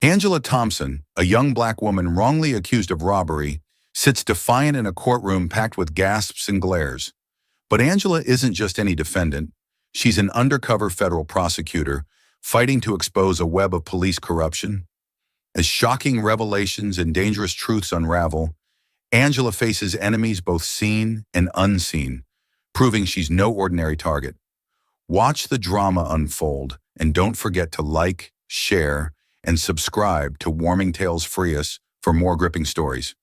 Angela Thompson, a young black woman wrongly accused of robbery, sits defiant in a courtroom packed with gasps and glares. But Angela isn't just any defendant. She's an undercover federal prosecutor fighting to expose a web of police corruption. As shocking revelations and dangerous truths unravel, Angela faces enemies both seen and unseen, proving she's no ordinary target. Watch the drama unfold, and don't forget to like, share, and subscribe to Warming Tales Freus for more gripping stories.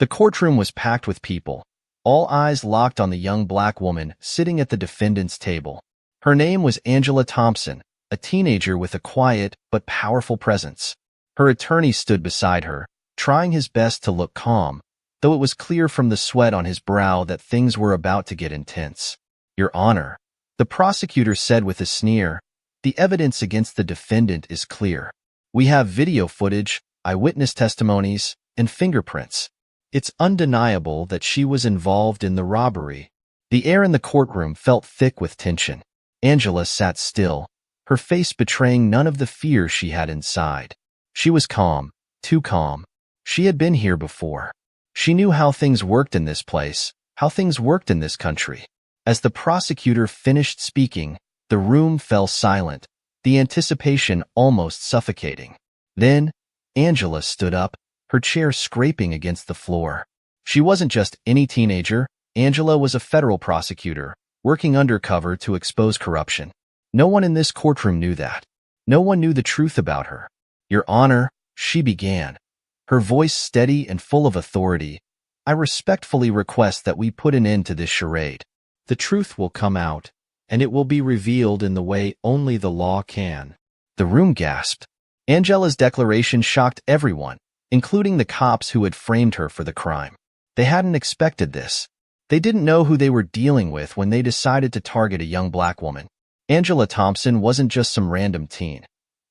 The courtroom was packed with people, all eyes locked on the young black woman sitting at the defendant's table. Her name was Angela Thompson, a teenager with a quiet but powerful presence. Her attorney stood beside her, trying his best to look calm, though it was clear from the sweat on his brow that things were about to get intense. "Your Honor," the prosecutor said with a sneer, "the evidence against the defendant is clear. We have video footage, eyewitness testimonies, and fingerprints. It's undeniable that she was involved in the robbery." The air in the courtroom felt thick with tension. Angela sat still, her face betraying none of the fear she had inside. She was calm, too calm. She had been here before. She knew how things worked in this place, how things worked in this country. As the prosecutor finished speaking, the room fell silent, the anticipation almost suffocating. Then, Angela stood up, her chair scraping against the floor. She wasn't just any teenager. Angela was a federal prosecutor, working undercover to expose corruption. No one in this courtroom knew that. No one knew the truth about her. "Your Honor," she began, her voice steady and full of authority, "I respectfully request that we put an end to this charade. The truth will come out, and it will be revealed in the way only the law can." The room gasped. Angela's declaration shocked everyone, including the cops who had framed her for the crime. They hadn't expected this. They didn't know who they were dealing with when they decided to target a young black woman. Angela Thompson wasn't just some random teen.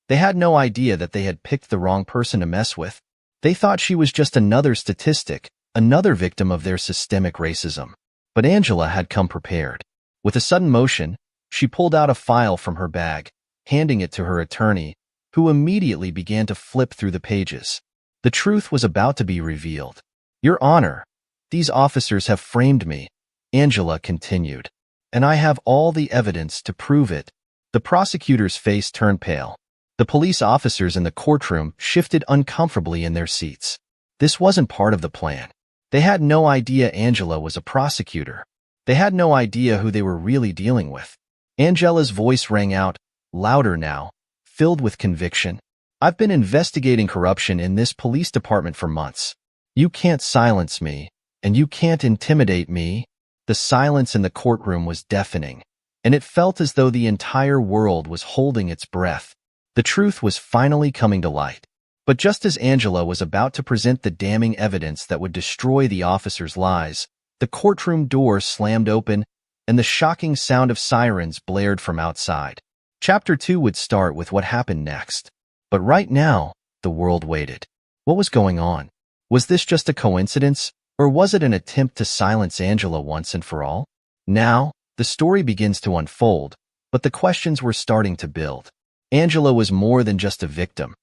They had no idea that they had picked the wrong person to mess with. They thought she was just another statistic, another victim of their systemic racism. But Angela had come prepared. With a sudden motion, she pulled out a file from her bag, handing it to her attorney, who immediately began to flip through the pages. The truth was about to be revealed. "Your Honor, these officers have framed me," Angela continued, "and I have all the evidence to prove it." The prosecutor's face turned pale. The police officers in the courtroom shifted uncomfortably in their seats. This wasn't part of the plan. They had no idea Angela was a prosecutor. They had no idea who they were really dealing with. Angela's voice rang out, louder now, filled with conviction. "I've been investigating corruption in this police department for months. You can't silence me, and you can't intimidate me." The silence in the courtroom was deafening, and it felt as though the entire world was holding its breath. The truth was finally coming to light. But just as Angela was about to present the damning evidence that would destroy the officers' lies, the courtroom door slammed open, and the shocking sound of sirens blared from outside. Chapter 2 would start with what happened next. But right now, the world waited. What was going on? Was this just a coincidence, or was it an attempt to silence Angela once and for all? Now, the story begins to unfold, but the questions were starting to build. Angela was more than just a victim.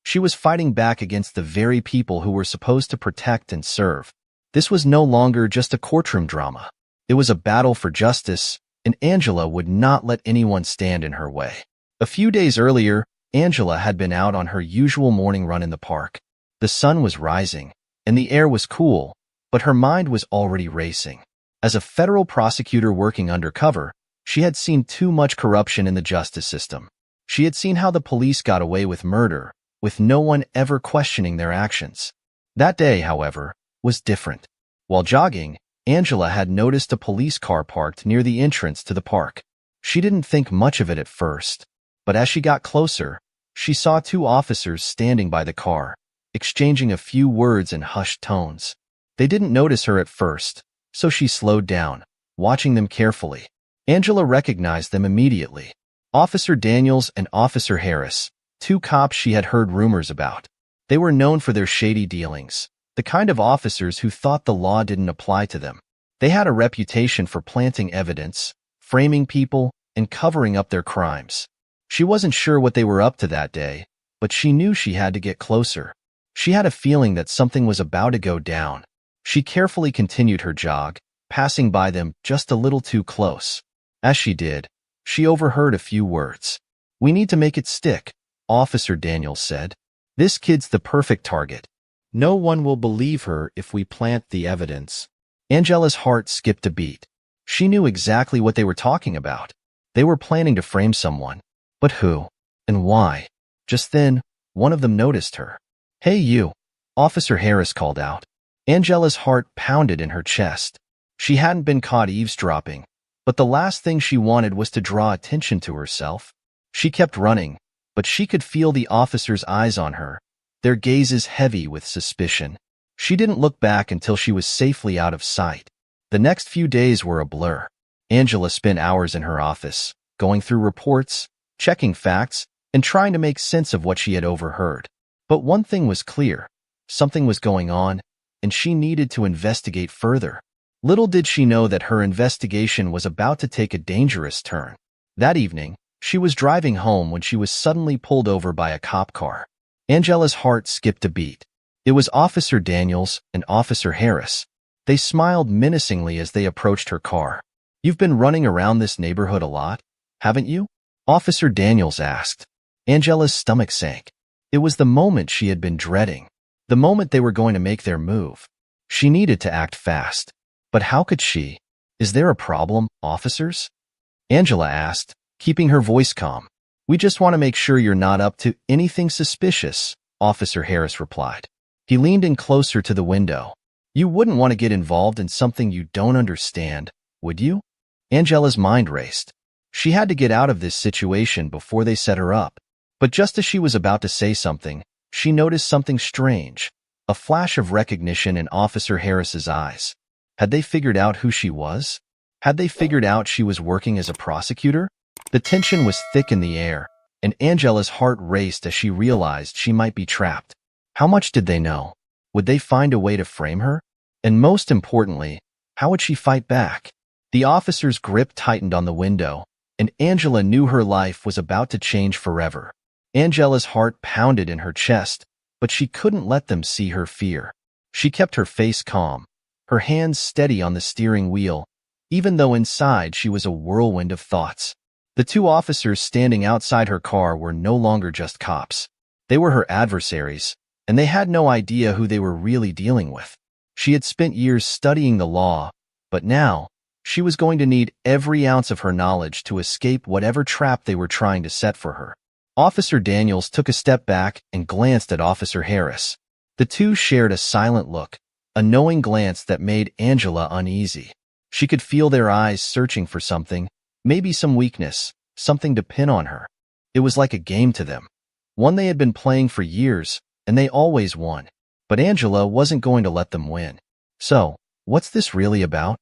She was fighting back against the very people who were supposed to protect and serve. This was no longer just a courtroom drama. It was a battle for justice, and Angela would not let anyone stand in her way. A few days earlier, Angela had been out on her usual morning run in the park. The sun was rising, and the air was cool, but her mind was already racing. As a federal prosecutor working undercover, she had seen too much corruption in the justice system. She had seen how the police got away with murder, with no one ever questioning their actions. That day, however, was different. While jogging, Angela had noticed a police car parked near the entrance to the park. She didn't think much of it at first, but as she got closer, she saw two officers standing by the car, exchanging a few words in hushed tones. They didn't notice her at first, so she slowed down, watching them carefully. Angela recognized them immediately. Officer Daniels and Officer Harris, two cops she had heard rumors about. They were known for their shady dealings, the kind of officers who thought the law didn't apply to them. They had a reputation for planting evidence, framing people, and covering up their crimes. She wasn't sure what they were up to that day, but she knew she had to get closer. She had a feeling that something was about to go down. She carefully continued her jog, passing by them just a little too close. As she did, she overheard a few words. "We need to make it stick," Officer Daniels said. "This kid's the perfect target. No one will believe her if we plant the evidence." Angela's heart skipped a beat. She knew exactly what they were talking about. They were planning to frame someone. But who? And why? Just then, one of them noticed her. "Hey you," Officer Harris called out. Angela's heart pounded in her chest. She hadn't been caught eavesdropping, but the last thing she wanted was to draw attention to herself. She kept running, but she could feel the officer's eyes on her, their gazes heavy with suspicion. She didn't look back until she was safely out of sight. The next few days were a blur. Angela spent hours in her office, going through reports, checking facts, and trying to make sense of what she had overheard. But one thing was clear. Something was going on, and she needed to investigate further. Little did she know that her investigation was about to take a dangerous turn. That evening, she was driving home when she was suddenly pulled over by a cop car. Angela's heart skipped a beat. It was Officer Daniels and Officer Harris. They smiled menacingly as they approached her car. "You've been running around this neighborhood a lot, haven't you?" Officer Daniels asked. Angela's stomach sank. It was the moment she had been dreading. The moment they were going to make their move. She needed to act fast. But how could she? "Is there a problem, officers?" Angela asked, keeping her voice calm. "We just want to make sure you're not up to anything suspicious," Officer Harris replied. He leaned in closer to the window. "You wouldn't want to get involved in something you don't understand, would you?" Angela's mind raced. She had to get out of this situation before they set her up. But just as she was about to say something, she noticed something strange, a flash of recognition in Officer Harris's eyes. Had they figured out who she was? Had they figured out she was working as a prosecutor? The tension was thick in the air, and Angela's heart raced as she realized she might be trapped. How much did they know? Would they find a way to frame her? And most importantly, how would she fight back? The officer's grip tightened on the window, and Angela knew her life was about to change forever. Angela's heart pounded in her chest, but she couldn't let them see her fear. She kept her face calm, her hands steady on the steering wheel, even though inside she was a whirlwind of thoughts. The two officers standing outside her car were no longer just cops. They were her adversaries, and they had no idea who they were really dealing with. She had spent years studying the law, but now, she was going to need every ounce of her knowledge to escape whatever trap they were trying to set for her. Officer Daniels took a step back and glanced at Officer Harris. The two shared a silent look, a knowing glance that made Angela uneasy. She could feel their eyes searching for something, maybe some weakness, something to pin on her. It was like a game to them, one they had been playing for years, and they always won. But Angela wasn't going to let them win. "So, what's this really about?"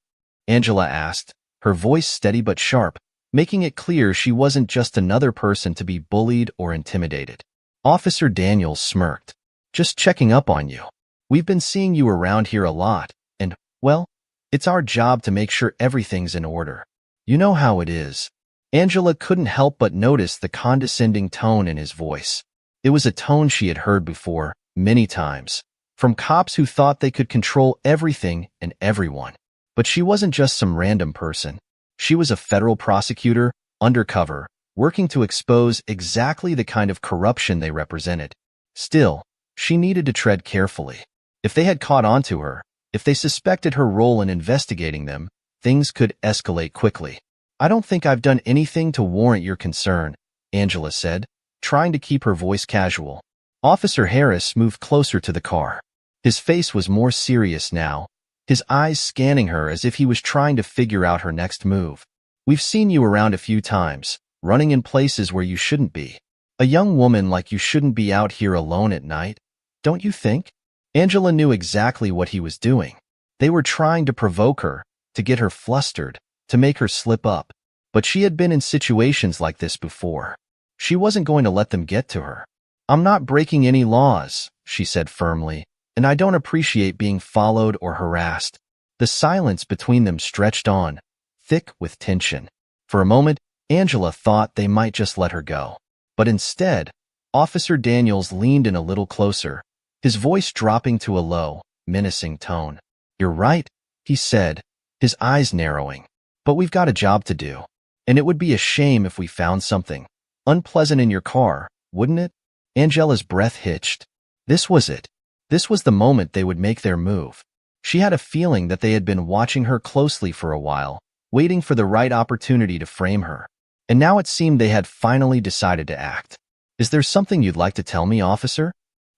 Angela asked, her voice steady but sharp, making it clear she wasn't just another person to be bullied or intimidated. Officer Daniels smirked. "Just checking up on you. We've been seeing you around here a lot, and, well, it's our job to make sure everything's in order. You know how it is." Angela couldn't help but notice the condescending tone in his voice. It was a tone she had heard before, many times, from cops who thought they could control everything and everyone. But she wasn't just some random person. She was a federal prosecutor, undercover, working to expose exactly the kind of corruption they represented. Still, she needed to tread carefully. If they had caught on to her, if they suspected her role in investigating them, things could escalate quickly. "I don't think I've done anything to warrant your concern," Angela said, trying to keep her voice casual. Officer Harris moved closer to the car. His face was more serious now, his eyes scanning her as if he was trying to figure out her next move. "We've seen you around a few times, running in places where you shouldn't be. A young woman like you shouldn't be out here alone at night, don't you think?" Angela knew exactly what he was doing. They were trying to provoke her, to get her flustered, to make her slip up. But she had been in situations like this before. She wasn't going to let them get to her. "I'm not breaking any laws," she said firmly, "and I don't appreciate being followed or harassed." The silence between them stretched on, thick with tension. For a moment, Angela thought they might just let her go. But instead, Officer Daniels leaned in a little closer, his voice dropping to a low, menacing tone. "You're right," he said, his eyes narrowing. "But we've got a job to do. And it would be a shame if we found something unpleasant in your car, wouldn't it?" Angela's breath hitched. This was it. This was the moment they would make their move. She had a feeling that they had been watching her closely for a while, waiting for the right opportunity to frame her. And now it seemed they had finally decided to act. "Is there something you'd like to tell me, officer?"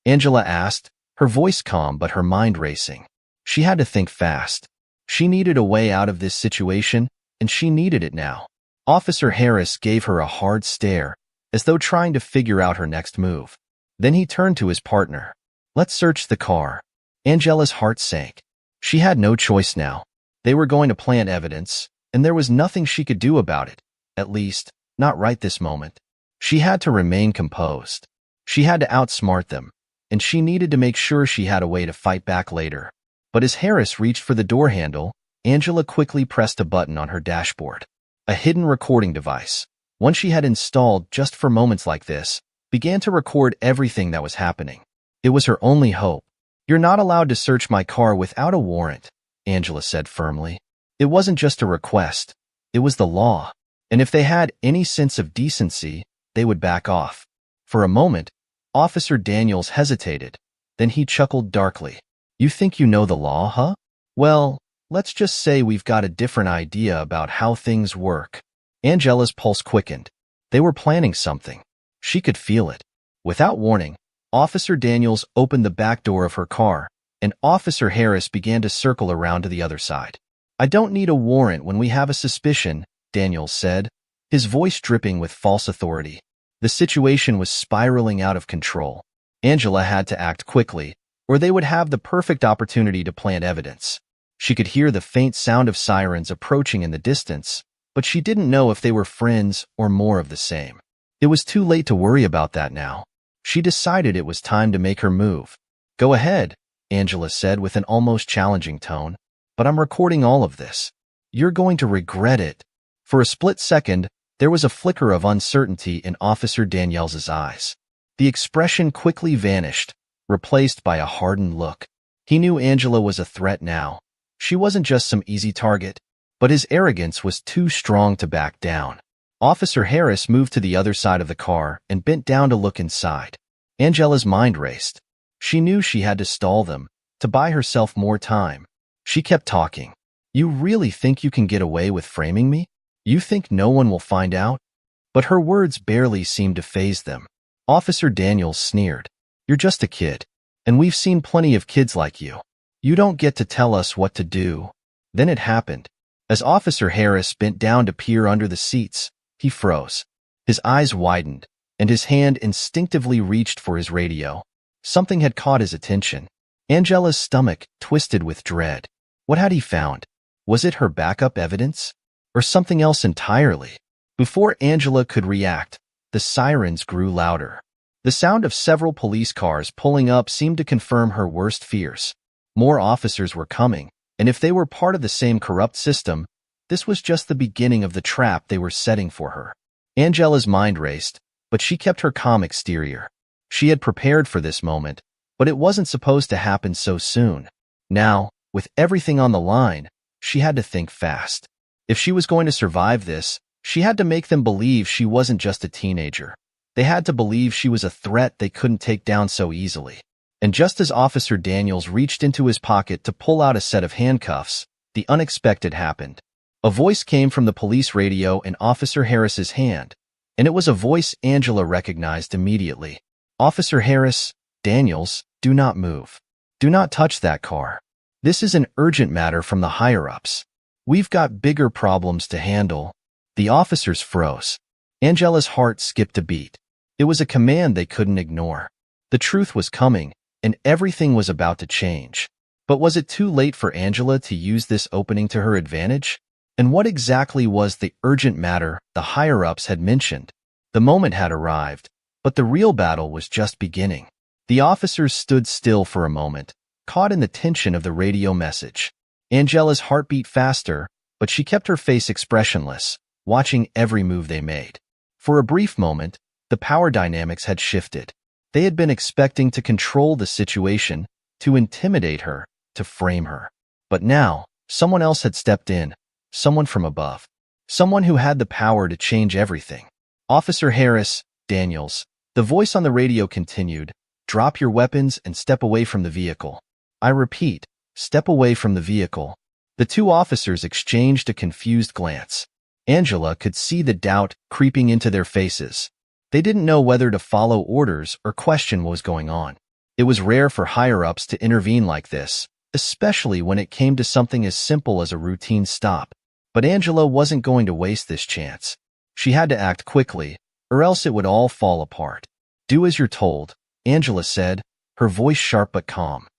Angela asked, her voice calm but her mind racing. She had to think fast. She needed a way out of this situation, and she needed it now. Officer Harris gave her a hard stare, as though trying to figure out her next move. Then he turned to his partner. "Let's search the car." Angela's heart sank. She had no choice now. They were going to plant evidence, and there was nothing she could do about it, at least, not right this moment. She had to remain composed. She had to outsmart them, and she needed to make sure she had a way to fight back later. But as Harris reached for the door handle, Angela quickly pressed a button on her dashboard. A hidden recording device, one she had installed just for moments like this, began to record everything that was happening. It was her only hope. "You're not allowed to search my car without a warrant," Angela said firmly. It wasn't just a request. It was the law. And if they had any sense of decency, they would back off. For a moment, Officer Daniels hesitated. Then he chuckled darkly. "You think you know the law, huh? Well, let's just say we've got a different idea about how things work." Angela's pulse quickened. They were planning something. She could feel it. Without warning, Officer Daniels opened the back door of her car, and Officer Harris began to circle around to the other side. "I don't need a warrant when we have a suspicion," Daniels said, his voice dripping with false authority. The situation was spiraling out of control. Angela had to act quickly, or they would have the perfect opportunity to plant evidence. She could hear the faint sound of sirens approaching in the distance, but she didn't know if they were friends or more of the same. It was too late to worry about that now. She decided it was time to make her move. "Go ahead," Angela said with an almost challenging tone, "but I'm recording all of this. You're going to regret it." For a split second, there was a flicker of uncertainty in Officer Daniels' eyes. The expression quickly vanished, replaced by a hardened look. He knew Angela was a threat now. She wasn't just some easy target, but his arrogance was too strong to back down. Officer Harris moved to the other side of the car and bent down to look inside. Angela's mind raced. She knew she had to stall them, to buy herself more time. She kept talking. "You really think you can get away with framing me? You think no one will find out?" But her words barely seemed to faze them. Officer Daniels sneered. "You're just a kid, and we've seen plenty of kids like you. You don't get to tell us what to do." Then it happened. As Officer Harris bent down to peer under the seats, he froze. His eyes widened, and his hand instinctively reached for his radio. Something had caught his attention. Angela's stomach twisted with dread. What had he found? Was it her backup evidence? Or something else entirely? Before Angela could react, the sirens grew louder. The sound of several police cars pulling up seemed to confirm her worst fears. More officers were coming, and if they were part of the same corrupt system, this was just the beginning of the trap they were setting for her. Angela's mind raced, but she kept her calm exterior. She had prepared for this moment, but it wasn't supposed to happen so soon. Now, with everything on the line, she had to think fast. If she was going to survive this, she had to make them believe she wasn't just a teenager. They had to believe she was a threat they couldn't take down so easily. And just as Officer Daniels reached into his pocket to pull out a set of handcuffs, the unexpected happened. A voice came from the police radio in Officer Harris's hand, and it was a voice Angela recognized immediately. "Officer Harris, Daniels, do not move. Do not touch that car. This is an urgent matter from the higher-ups. We've got bigger problems to handle." The officers froze. Angela's heart skipped a beat. It was a command they couldn't ignore. The truth was coming, and everything was about to change. But was it too late for Angela to use this opening to her advantage? And what exactly was the urgent matter the higher-ups had mentioned? The moment had arrived, but the real battle was just beginning. The officers stood still for a moment, caught in the tension of the radio message. Angela's heart beat faster, but she kept her face expressionless, watching every move they made. For a brief moment, The power dynamics had shifted. They had been expecting to control the situation, to intimidate her, to frame her. But now, someone else had stepped in, someone from above. Someone who had the power to change everything. Officer Harris, Daniels. The voice on the radio continued, "Drop your weapons and step away from the vehicle." I repeat, step away from the vehicle. The two officers exchanged a confused glance. Angela could see the doubt creeping into their faces. They didn't know whether to follow orders or question what was going on. It was rare for higher-ups to intervene like this, especially when it came to something as simple as a routine stop. But Angela wasn't going to waste this chance. She had to act quickly, or else it would all fall apart. "Do as you're told," Angela said, her voice sharp but calm.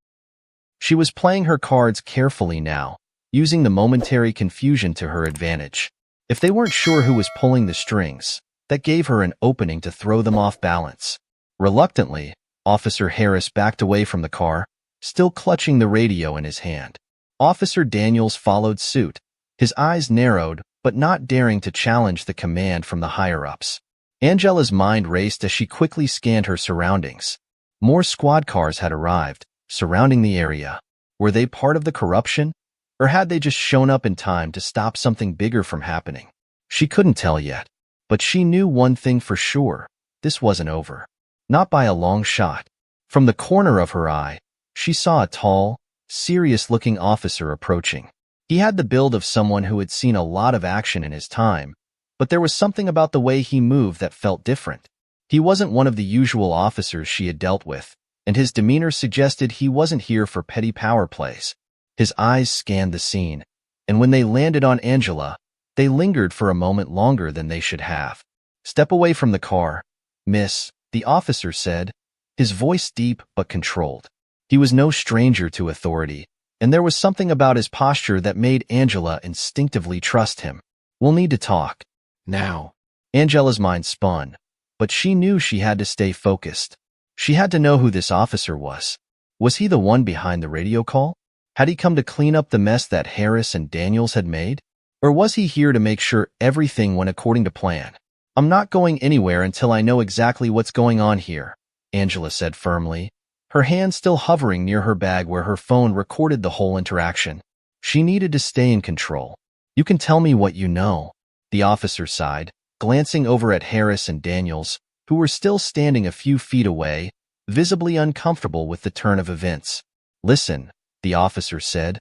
She was playing her cards carefully now, using the momentary confusion to her advantage. If they weren't sure who was pulling the strings, that gave her an opening to throw them off balance. Reluctantly, Officer Harris backed away from the car, still clutching the radio in his hand. Officer Daniels followed suit, his eyes narrowed, but not daring to challenge the command from the higher-ups. Angela's mind raced as she quickly scanned her surroundings. More squad cars had arrived, surrounding the area. Were they part of the corruption? Or had they just shown up in time to stop something bigger from happening? She couldn't tell yet. But she knew one thing for sure. This wasn't over. Not by a long shot. From the corner of her eye, she saw a tall, serious-looking officer approaching. He had the build of someone who had seen a lot of action in his time, but there was something about the way he moved that felt different. He wasn't one of the usual officers she had dealt with, and his demeanor suggested he wasn't here for petty power plays. His eyes scanned the scene, and when they landed on Angela, they lingered for a moment longer than they should have. "Step away from the car, miss," the officer said, his voice deep but controlled. He was no stranger to authority, and there was something about his posture that made Angela instinctively trust him. "We'll need to talk. Now." Angela's mind spun, but she knew she had to stay focused. She had to know who this officer was. Was he the one behind the radio call? Had he come to clean up the mess that Harris and Daniels had made? Or was he here to make sure everything went according to plan? "I'm not going anywhere until I know exactly what's going on here," Angela said firmly, her hand still hovering near her bag where her phone recorded the whole interaction. She needed to stay in control. "You can tell me what you know," the officer sighed, glancing over at Harris and Daniels, who were still standing a few feet away, visibly uncomfortable with the turn of events. "Listen," the officer said,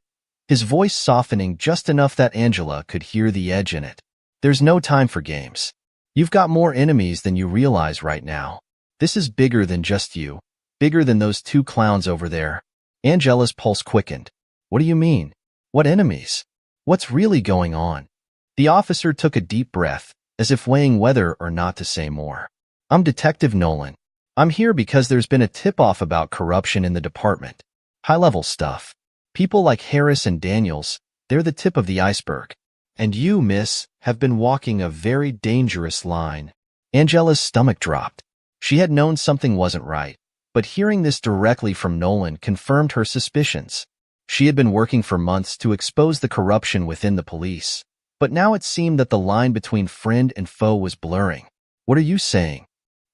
his voice softening just enough that Angela could hear the edge in it. "There's no time for games. You've got more enemies than you realize right now. This is bigger than just you, bigger than those two clowns over there." Angela's pulse quickened. "What do you mean? What enemies? What's really going on?" The officer took a deep breath, as if weighing whether or not to say more. "I'm Detective Nolan. I'm here because there's been a tip-off about corruption in the department. High-level stuff. People like Harris and Daniels, they're the tip of the iceberg. And you, miss, have been walking a very dangerous line." Angela's stomach dropped. She had known something wasn't right, but hearing this directly from Nolan confirmed her suspicions. She had been working for months to expose the corruption within the police, but now it seemed that the line between friend and foe was blurring. "What are you saying?"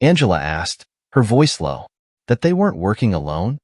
Angela asked, her voice low. "That they weren't working alone?"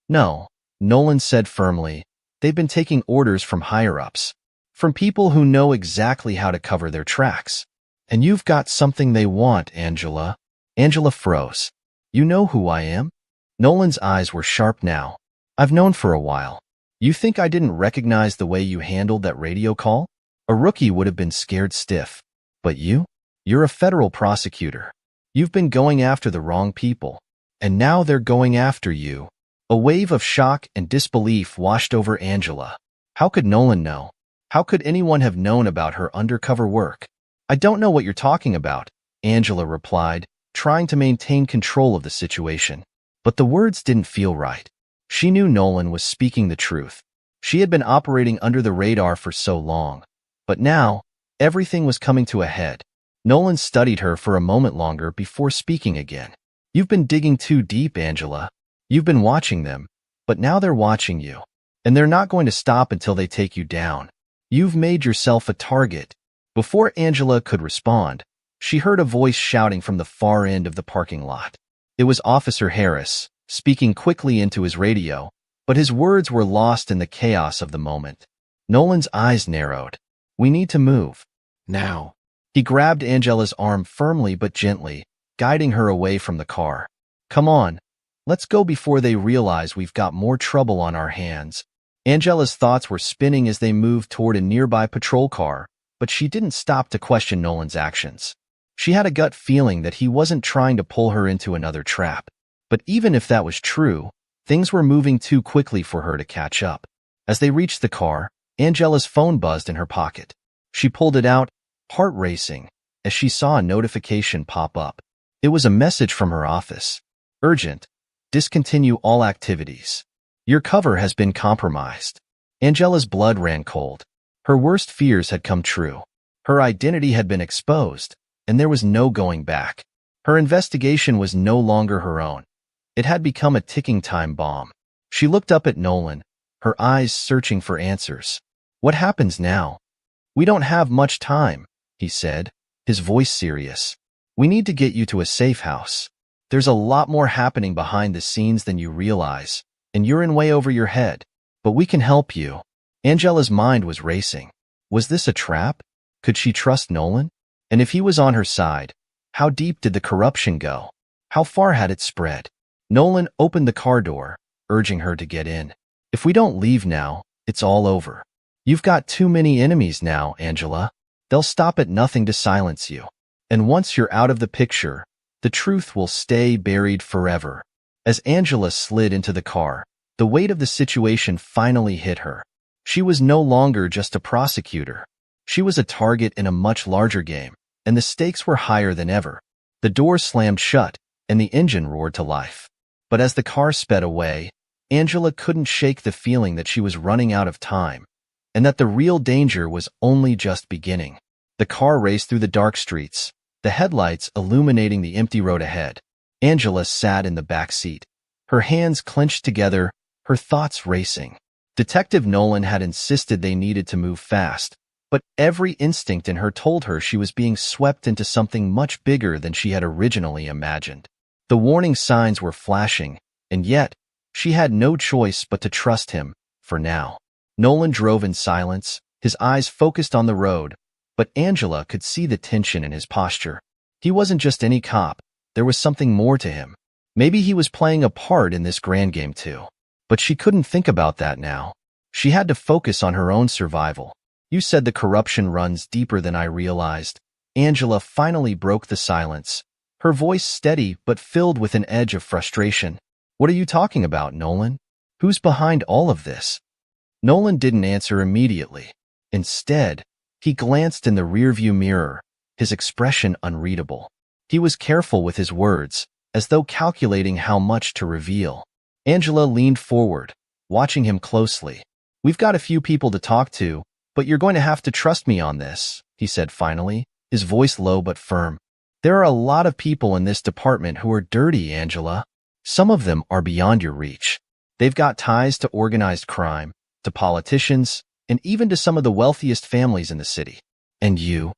"No," Nolan said firmly. "They've been taking orders from higher-ups, from people who know exactly how to cover their tracks. And you've got something they want, Angela." Angela froze. "You know who I am?" Nolan's eyes were sharp now. "I've known for a while. You think I didn't recognize the way you handled that radio call? A rookie would have been scared stiff. But you? You're a federal prosecutor. You've been going after the wrong people. And now they're going after you." A wave of shock and disbelief washed over Angela. How could Nolan know? How could anyone have known about her undercover work? "I don't know what you're talking about," Angela replied, trying to maintain control of the situation. But the words didn't feel right. She knew Nolan was speaking the truth. She had been operating under the radar for so long. But now, everything was coming to a head. Nolan studied her for a moment longer before speaking again. "You've been digging too deep, Angela. You've been watching them, but now they're watching you. And they're not going to stop until they take you down. You've made yourself a target." Before Angela could respond, she heard a voice shouting from the far end of the parking lot. It was Officer Harris, speaking quickly into his radio, but his words were lost in the chaos of the moment. Nolan's eyes narrowed. "We need to move. Now." He grabbed Angela's arm firmly but gently, guiding her away from the car. "Come on, let's go before they realize we've got more trouble on our hands." Angela's thoughts were spinning as they moved toward a nearby patrol car, but she didn't stop to question Nolan's actions. She had a gut feeling that he wasn't trying to pull her into another trap. But even if that was true, things were moving too quickly for her to catch up. As they reached the car, Angela's phone buzzed in her pocket. She pulled it out, heart racing, as she saw a notification pop up. It was a message from her office. "Urgent. Discontinue all activities. Your cover has been compromised." Angela's blood ran cold. Her worst fears had come true. Her identity had been exposed, and there was no going back. Her investigation was no longer her own. It had become a ticking time bomb. She looked up at Nolan, her eyes searching for answers. "What happens now?" "We don't have much time," he said, his voice serious. "We need to get you to a safe house. There's a lot more happening behind the scenes than you realize, and you're in way over your head. But we can help you." Angela's mind was racing. Was this a trap? Could she trust Nolan? And if he was on her side, how deep did the corruption go? How far had it spread? Nolan opened the car door, urging her to get in. "If we don't leave now, it's all over. You've got too many enemies now, Angela. They'll stop at nothing to silence you. And once you're out of the picture, the truth will stay buried forever." As Angela slid into the car, the weight of the situation finally hit her. She was no longer just a prosecutor. She was a target in a much larger game, and the stakes were higher than ever. The door slammed shut, and the engine roared to life. But as the car sped away, Angela couldn't shake the feeling that she was running out of time, and that the real danger was only just beginning. The car raced through the dark streets, the headlights illuminating the empty road ahead. Angela sat in the back seat, her hands clenched together, her thoughts racing. Detective Nolan had insisted they needed to move fast, but every instinct in her told her she was being swept into something much bigger than she had originally imagined. The warning signs were flashing, and yet, she had no choice but to trust him, for now. Nolan drove in silence, his eyes focused on the road, but Angela could see the tension in his posture. He wasn't just any cop, there was something more to him. Maybe he was playing a part in this grand game too. But she couldn't think about that now. She had to focus on her own survival. "You said the corruption runs deeper than I realized." Angela finally broke the silence, her voice steady but filled with an edge of frustration. "What are you talking about, Nolan? Who's behind all of this?" Nolan didn't answer immediately. Instead, he glanced in the rearview mirror, his expression unreadable. He was careful with his words, as though calculating how much to reveal. Angela leaned forward, watching him closely. "We've got a few people to talk to, but you're going to have to trust me on this," he said finally, his voice low but firm. "There are a lot of people in this department who are dirty, Angela. Some of them are beyond your reach. They've got ties to organized crime, to politicians, and even to some of the wealthiest families in the city. And you?"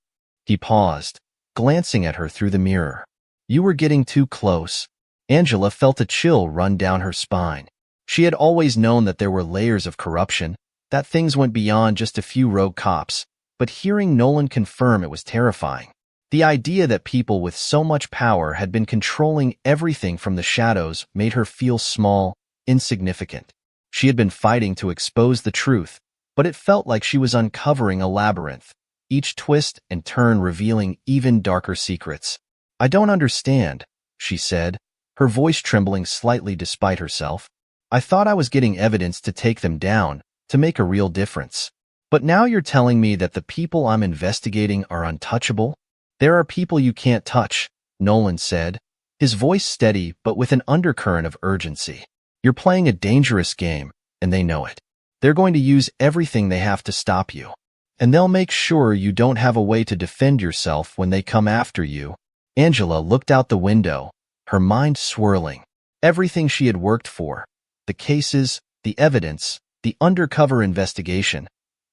He paused, glancing at her through the mirror. "You were getting too close." Angela felt a chill run down her spine. She had always known that there were layers of corruption, that things went beyond just a few rogue cops, but hearing Nolan confirm it was terrifying. The idea that people with so much power had been controlling everything from the shadows made her feel small, insignificant. She had been fighting to expose the truth, but it felt like she was uncovering a labyrinth, each twist and turn revealing even darker secrets. "I don't understand," she said, her voice trembling slightly despite herself. "I thought I was getting evidence to take them down, to make a real difference. But now you're telling me that the people I'm investigating are untouchable?" "There are people you can't touch," Nolan said, his voice steady but with an undercurrent of urgency. "You're playing a dangerous game, and they know it. They're going to use everything they have to stop you. And they'll make sure you don't have a way to defend yourself when they come after you." Angela looked out the window, her mind swirling. Everything she had worked for, the cases, the evidence, the undercover investigation,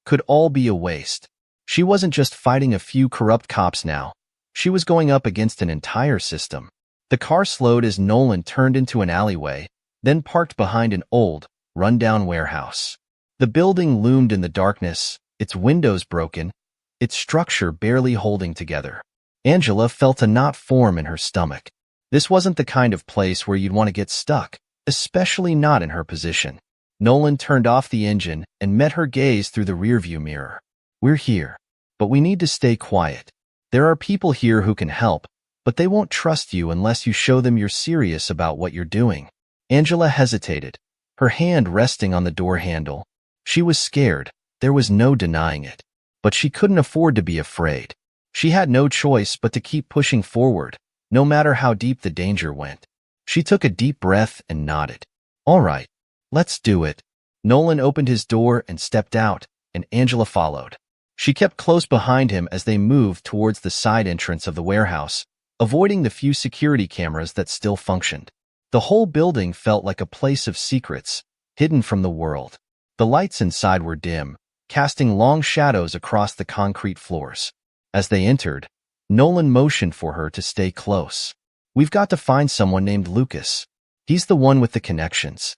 could all be a waste. She wasn't just fighting a few corrupt cops now. She was going up against an entire system. The car slowed as Nolan turned into an alleyway, then parked behind an old, run-down warehouse. The building loomed in the darkness, its windows broken, its structure barely holding together. Angela felt a knot form in her stomach. This wasn't the kind of place where you'd want to get stuck, especially not in her position. Nolan turned off the engine and met her gaze through the rearview mirror. "We're here, but we need to stay quiet. There are people here who can help, but they won't trust you unless you show them you're serious about what you're doing." Angela hesitated, her hand resting on the door handle. She was scared, there was no denying it. But she couldn't afford to be afraid. She had no choice but to keep pushing forward, no matter how deep the danger went. She took a deep breath and nodded. "All right, let's do it." Nolan opened his door and stepped out, and Angela followed. She kept close behind him as they moved towards the side entrance of the warehouse, avoiding the few security cameras that still functioned. The whole building felt like a place of secrets, hidden from the world. The lights inside were dim, casting long shadows across the concrete floors. As they entered, Nolan motioned for her to stay close. "We've got to find someone named Lucas. He's the one with the connections.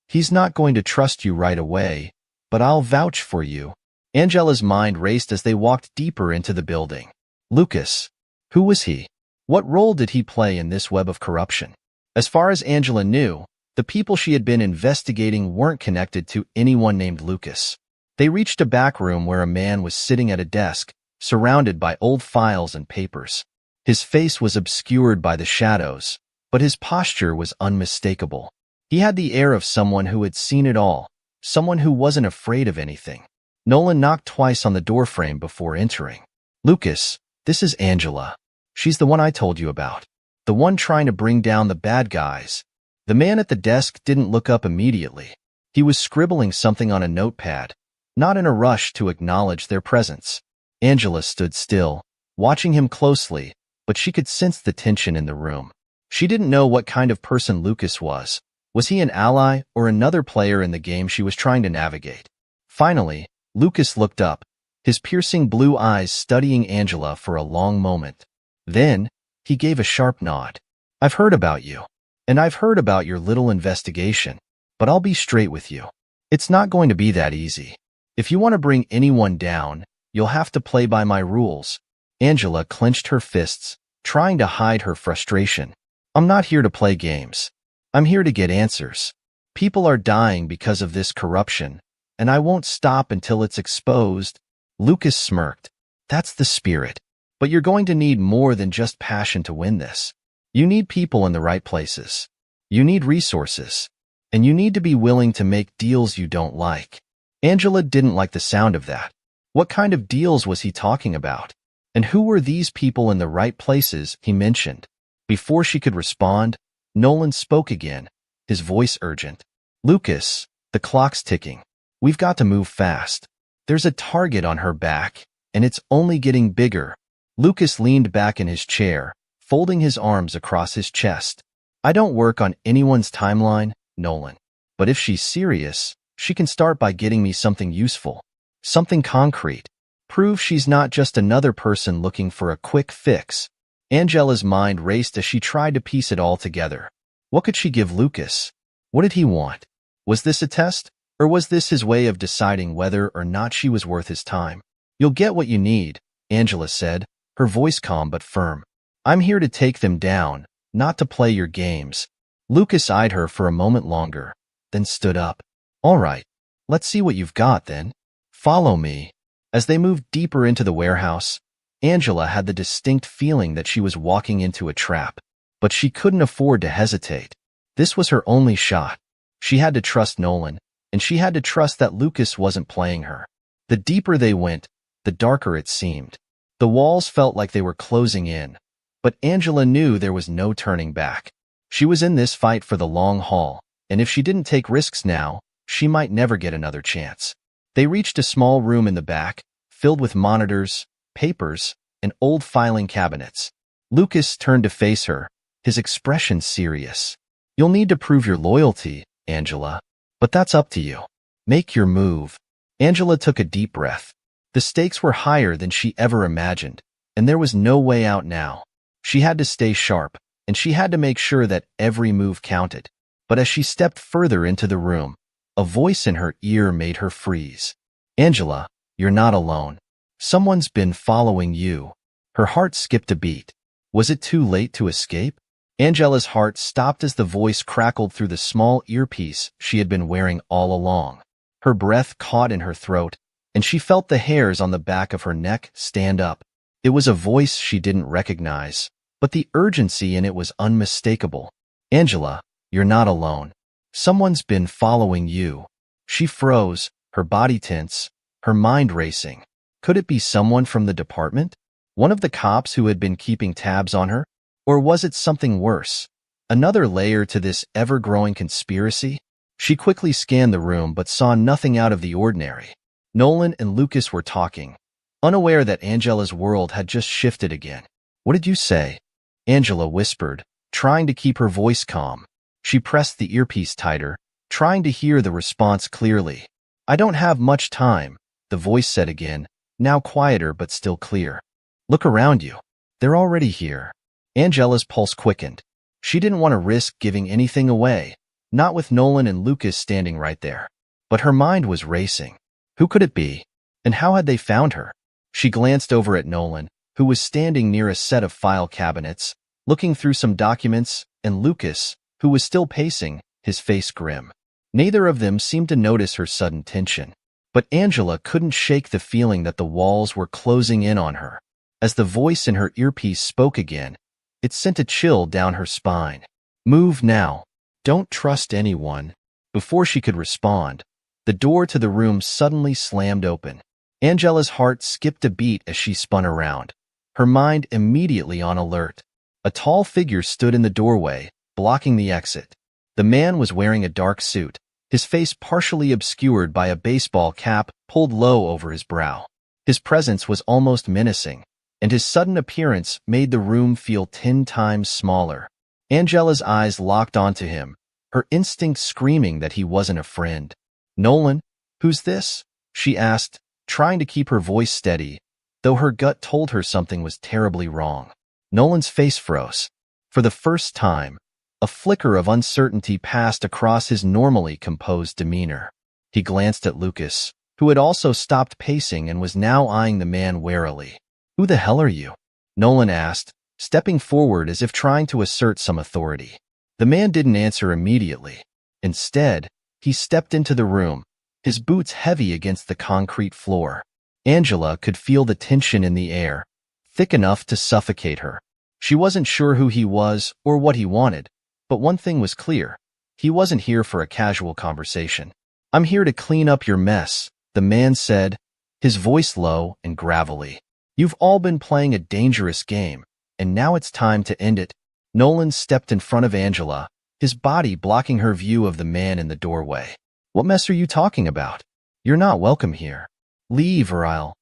He's not going to trust you right away, but I'll vouch for you." Angela's mind raced as they walked deeper into the building. Lucas. Who was he? What role did he play in this web of corruption? As far as Angela knew, the people she had been investigating weren't connected to anyone named Lucas. They reached a back room where a man was sitting at a desk, surrounded by old files and papers. His face was obscured by the shadows, but his posture was unmistakable. He had the air of someone who had seen it all, someone who wasn't afraid of anything. Nolan knocked twice on the doorframe before entering. "Lucas, this is Angela. She's the one I told you about. The one trying to bring down the bad guys." The man at the desk didn't look up immediately. He was scribbling something on a notepad, not in a rush to acknowledge their presence. Angela stood still, watching him closely, but she could sense the tension in the room. She didn't know what kind of person Lucas was. Was he an ally or another player in the game she was trying to navigate? Finally, Lucas looked up, his piercing blue eyes studying Angela for a long moment. Then, he gave a sharp nod. "I've heard about you, and I've heard about your little investigation, but I'll be straight with you. It's not going to be that easy. If you want to bring anyone down, you'll have to play by my rules." Angela clenched her fists, trying to hide her frustration. "I'm not here to play games. I'm here to get answers. People are dying because of this corruption, and I won't stop until it's exposed." Lucas smirked. "That's the spirit. But you're going to need more than just passion to win this. You need people in the right places. You need resources. And you need to be willing to make deals you don't like." Angela didn't like the sound of that. What kind of deals was he talking about? And who were these people in the right places he mentioned? Before she could respond, Nolan spoke again, his voice urgent. "Lucas, the clock's ticking. We've got to move fast. There's a target on her back, and it's only getting bigger." Lucas leaned back in his chair, folding his arms across his chest. "I don't work on anyone's timeline, Nolan. But if she's serious, she can start by getting me something useful, something concrete. Prove she's not just another person looking for a quick fix." Angela's mind raced as she tried to piece it all together. What could she give Lucas? What did he want? Was this a test, or was this his way of deciding whether or not she was worth his time? "You'll get what you need," Angela said, her voice calm but firm. "I'm here to take them down, not to play your games." Lucas eyed her for a moment longer, then stood up. "All right, let's see what you've got then. Follow me." As they moved deeper into the warehouse, Angela had the distinct feeling that she was walking into a trap, but she couldn't afford to hesitate. This was her only shot. She had to trust Nolan, and she had to trust that Lucas wasn't playing her. The deeper they went, the darker it seemed. The walls felt like they were closing in, but Angela knew there was no turning back. She was in this fight for the long haul, and if she didn't take risks now, she might never get another chance. They reached a small room in the back, filled with monitors, papers, and old filing cabinets. Lucas turned to face her, his expression serious. "You'll need to prove your loyalty, Angela, but that's up to you. Make your move." Angela took a deep breath. The stakes were higher than she ever imagined, and there was no way out now. She had to stay sharp, and she had to make sure that every move counted. But as she stepped further into the room, a voice in her ear made her freeze. "Angela, you're not alone. Someone's been following you." Her heart skipped a beat. Was it too late to escape? Angela's heart stopped as the voice crackled through the small earpiece she had been wearing all along. Her breath caught in her throat, and she felt the hairs on the back of her neck stand up. It was a voice she didn't recognize, but the urgency in it was unmistakable. "Angela, you're not alone. Someone's been following you." She froze, her body tense, her mind racing. Could it be someone from the department? One of the cops who had been keeping tabs on her? Or was it something worse? Another layer to this ever-growing conspiracy? She quickly scanned the room but saw nothing out of the ordinary. Nolan and Lucas were talking, unaware that Angela's world had just shifted again. "What did you say?" Angela whispered, trying to keep her voice calm. She pressed the earpiece tighter, trying to hear the response clearly. "I don't have much time," the voice said again, now quieter but still clear. "Look around you. They're already here." Angela's pulse quickened. She didn't want to risk giving anything away, not with Nolan and Lucas standing right there. But her mind was racing. Who could it be? And how had they found her? She glanced over at Nolan, who was standing near a set of file cabinets, looking through some documents, and Lucas, who was still pacing, his face grim. Neither of them seemed to notice her sudden tension. But Angela couldn't shake the feeling that the walls were closing in on her. As the voice in her earpiece spoke again, it sent a chill down her spine. "Move now. Don't trust anyone." Before she could respond, the door to the room suddenly slammed open. Angela's heart skipped a beat as she spun around, her mind immediately on alert. A tall figure stood in the doorway, blocking the exit. The man was wearing a dark suit, his face partially obscured by a baseball cap pulled low over his brow. His presence was almost menacing, and his sudden appearance made the room feel 10 times smaller. Angela's eyes locked onto him, her instinct screaming that he wasn't a friend. "Nolan, who's this?" she asked, trying to keep her voice steady, though her gut told her something was terribly wrong. Nolan's face froze. For the first time, a flicker of uncertainty passed across his normally composed demeanor. He glanced at Lucas, who had also stopped pacing and was now eyeing the man warily. "Who the hell are you?" Nolan asked, stepping forward as if trying to assert some authority. The man didn't answer immediately. Instead, he stepped into the room, his boots heavy against the concrete floor. Angela could feel the tension in the air, thick enough to suffocate her. She wasn't sure who he was or what he wanted, but one thing was clear. He wasn't here for a casual conversation. "I'm here to clean up your mess," the man said, his voice low and gravelly. "You've all been playing a dangerous game, and now it's time to end it." Nolan stepped in front of Angela, his body blocking her view of the man in the doorway. "What mess are you talking about? You're not welcome here. Leave or I'll—"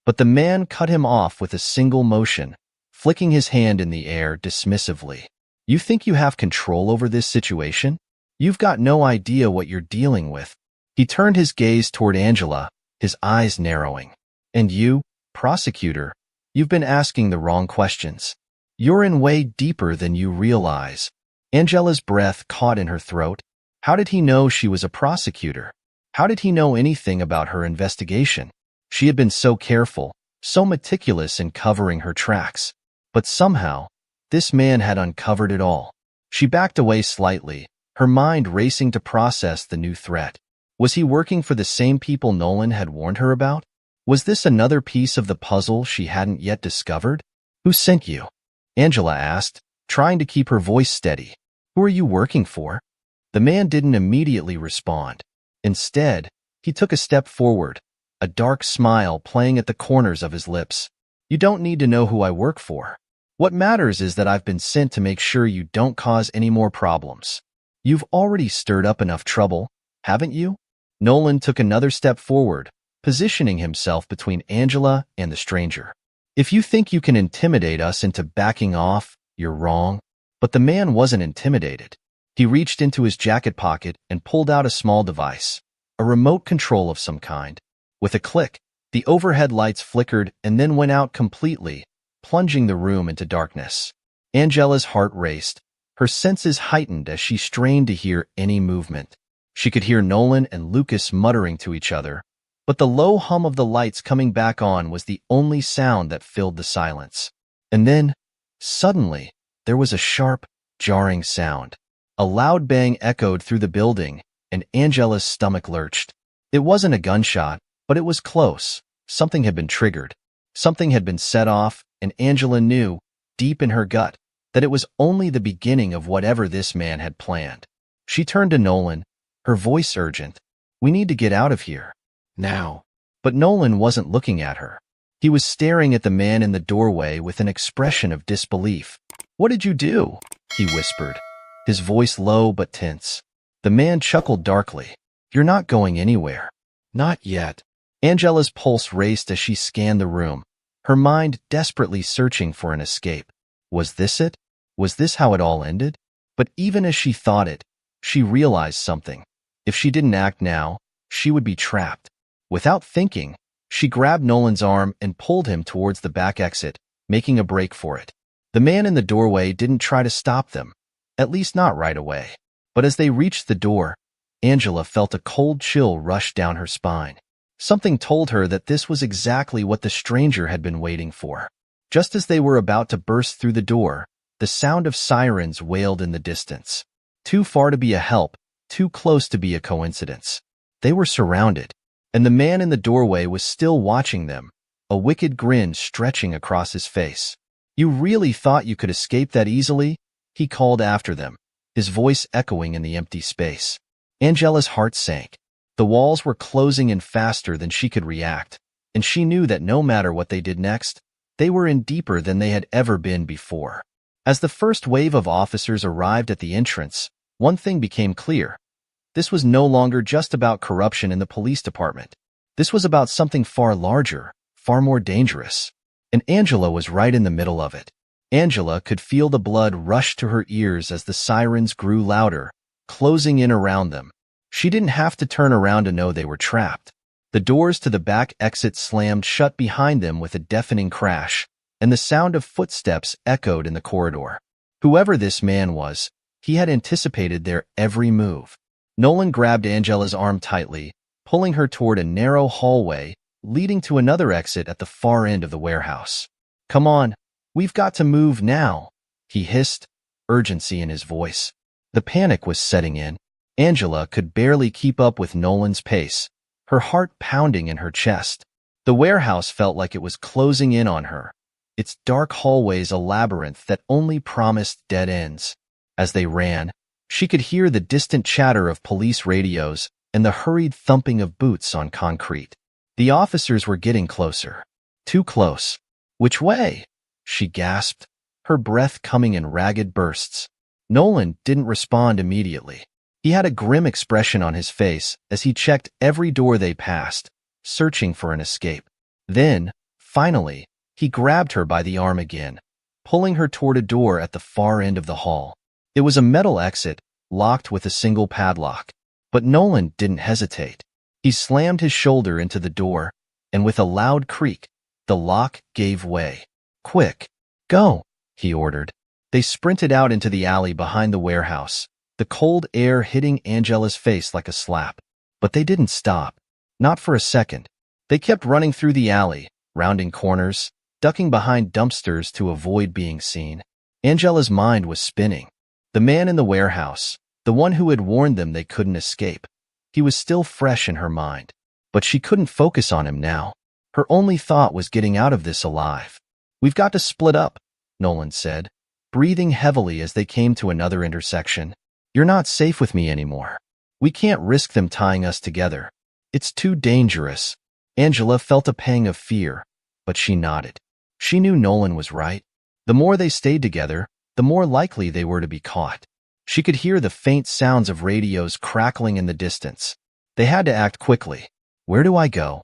But the man cut him off with a single motion, flicking his hand in the air dismissively. "You think you have control over this situation? You've got no idea what you're dealing with." He turned his gaze toward Angela, his eyes narrowing. "And you, prosecutor, you've been asking the wrong questions. You're in way deeper than you realize." Angela's breath caught in her throat. How did he know she was a prosecutor? How did he know anything about her investigation? She had been so careful, so meticulous in covering her tracks. But somehow, this man had uncovered it all. She backed away slightly, her mind racing to process the new threat. Was he working for the same people Nolan had warned her about? Was this another piece of the puzzle she hadn't yet discovered? "Who sent you?" Angela asked, trying to keep her voice steady. "Who are you working for?" The man didn't immediately respond. Instead, he took a step forward, a dark smile playing at the corners of his lips. "You don't need to know who I work for. What matters is that I've been sent to make sure you don't cause any more problems. You've already stirred up enough trouble, haven't you?" Nolan took another step forward, positioning himself between Angela and the stranger. "If you think you can intimidate us into backing off, you're wrong." But the man wasn't intimidated. He reached into his jacket pocket and pulled out a small device, a remote control of some kind. With a click, the overhead lights flickered and then went out completely, plunging the room into darkness. Angela's heart raced, her senses heightened as she strained to hear any movement. She could hear Nolan and Lucas muttering to each other, but the low hum of the lights coming back on was the only sound that filled the silence. And then, suddenly, there was a sharp, jarring sound. A loud bang echoed through the building, and Angela's stomach lurched. It wasn't a gunshot, but it was close. Something had been triggered. Something had been set off, and Angela knew, deep in her gut, that it was only the beginning of whatever this man had planned. She turned to Nolan, her voice urgent. "We need to get out of here. Now." But Nolan wasn't looking at her. He was staring at the man in the doorway with an expression of disbelief. "What did you do?" he whispered, his voice low but tense. The man chuckled darkly. "You're not going anywhere." "Not yet." Angela's pulse raced as she scanned the room, her mind desperately searching for an escape. Was this it? Was this how it all ended? But even as she thought it, she realized something. If she didn't act now, she would be trapped. Without thinking, she grabbed Nolan's arm and pulled him towards the back exit, making a break for it. The man in the doorway didn't try to stop them, at least not right away. But as they reached the door, Angela felt a cold chill rush down her spine. Something told her that this was exactly what the stranger had been waiting for. Just as they were about to burst through the door, the sound of sirens wailed in the distance. Too far to be a help, too close to be a coincidence. They were surrounded, and the man in the doorway was still watching them, a wicked grin stretching across his face. "You really thought you could escape that easily?" he called after them, his voice echoing in the empty space. Angela's heart sank. The walls were closing in faster than she could react, and she knew that no matter what they did next, they were in deeper than they had ever been before. As the first wave of officers arrived at the entrance, one thing became clear. This was no longer just about corruption in the police department. This was about something far larger, far more dangerous. And Angela was right in the middle of it. Angela could feel the blood rush to her ears as the sirens grew louder, closing in around them. She didn't have to turn around to know they were trapped. The doors to the back exit slammed shut behind them with a deafening crash, and the sound of footsteps echoed in the corridor. Whoever this man was, he had anticipated their every move. Nolan grabbed Angela's arm tightly, pulling her toward a narrow hallway leading to another exit at the far end of the warehouse. "Come on, we've got to move now," he hissed, urgency in his voice. The panic was setting in. Angela could barely keep up with Nolan's pace, her heart pounding in her chest. The warehouse felt like it was closing in on her, its dark hallways a labyrinth that only promised dead ends. As they ran, she could hear the distant chatter of police radios and the hurried thumping of boots on concrete. The officers were getting closer. Too close. "Which way?" she gasped, her breath coming in ragged bursts. Nolan didn't respond immediately. He had a grim expression on his face as he checked every door they passed, searching for an escape. Then, finally, he grabbed her by the arm again, pulling her toward a door at the far end of the hall. It was a metal exit, locked with a single padlock. But Nolan didn't hesitate. He slammed his shoulder into the door, and with a loud creak, the lock gave way. "Quick, go," he ordered. They sprinted out into the alley behind the warehouse, the cold air hitting Angela's face like a slap. But they didn't stop. Not for a second. They kept running through the alley, rounding corners, ducking behind dumpsters to avoid being seen. Angela's mind was spinning. The man in the warehouse, the one who had warned them they couldn't escape, he was still fresh in her mind. But she couldn't focus on him now. Her only thought was getting out of this alive. "We've got to split up," Nolan said, breathing heavily as they came to another intersection. "You're not safe with me anymore. We can't risk them tying us together. It's too dangerous." Angela felt a pang of fear, but she nodded. She knew Nolan was right. The more they stayed together, the more likely they were to be caught. She could hear the faint sounds of radios crackling in the distance. They had to act quickly. "Where do I go?"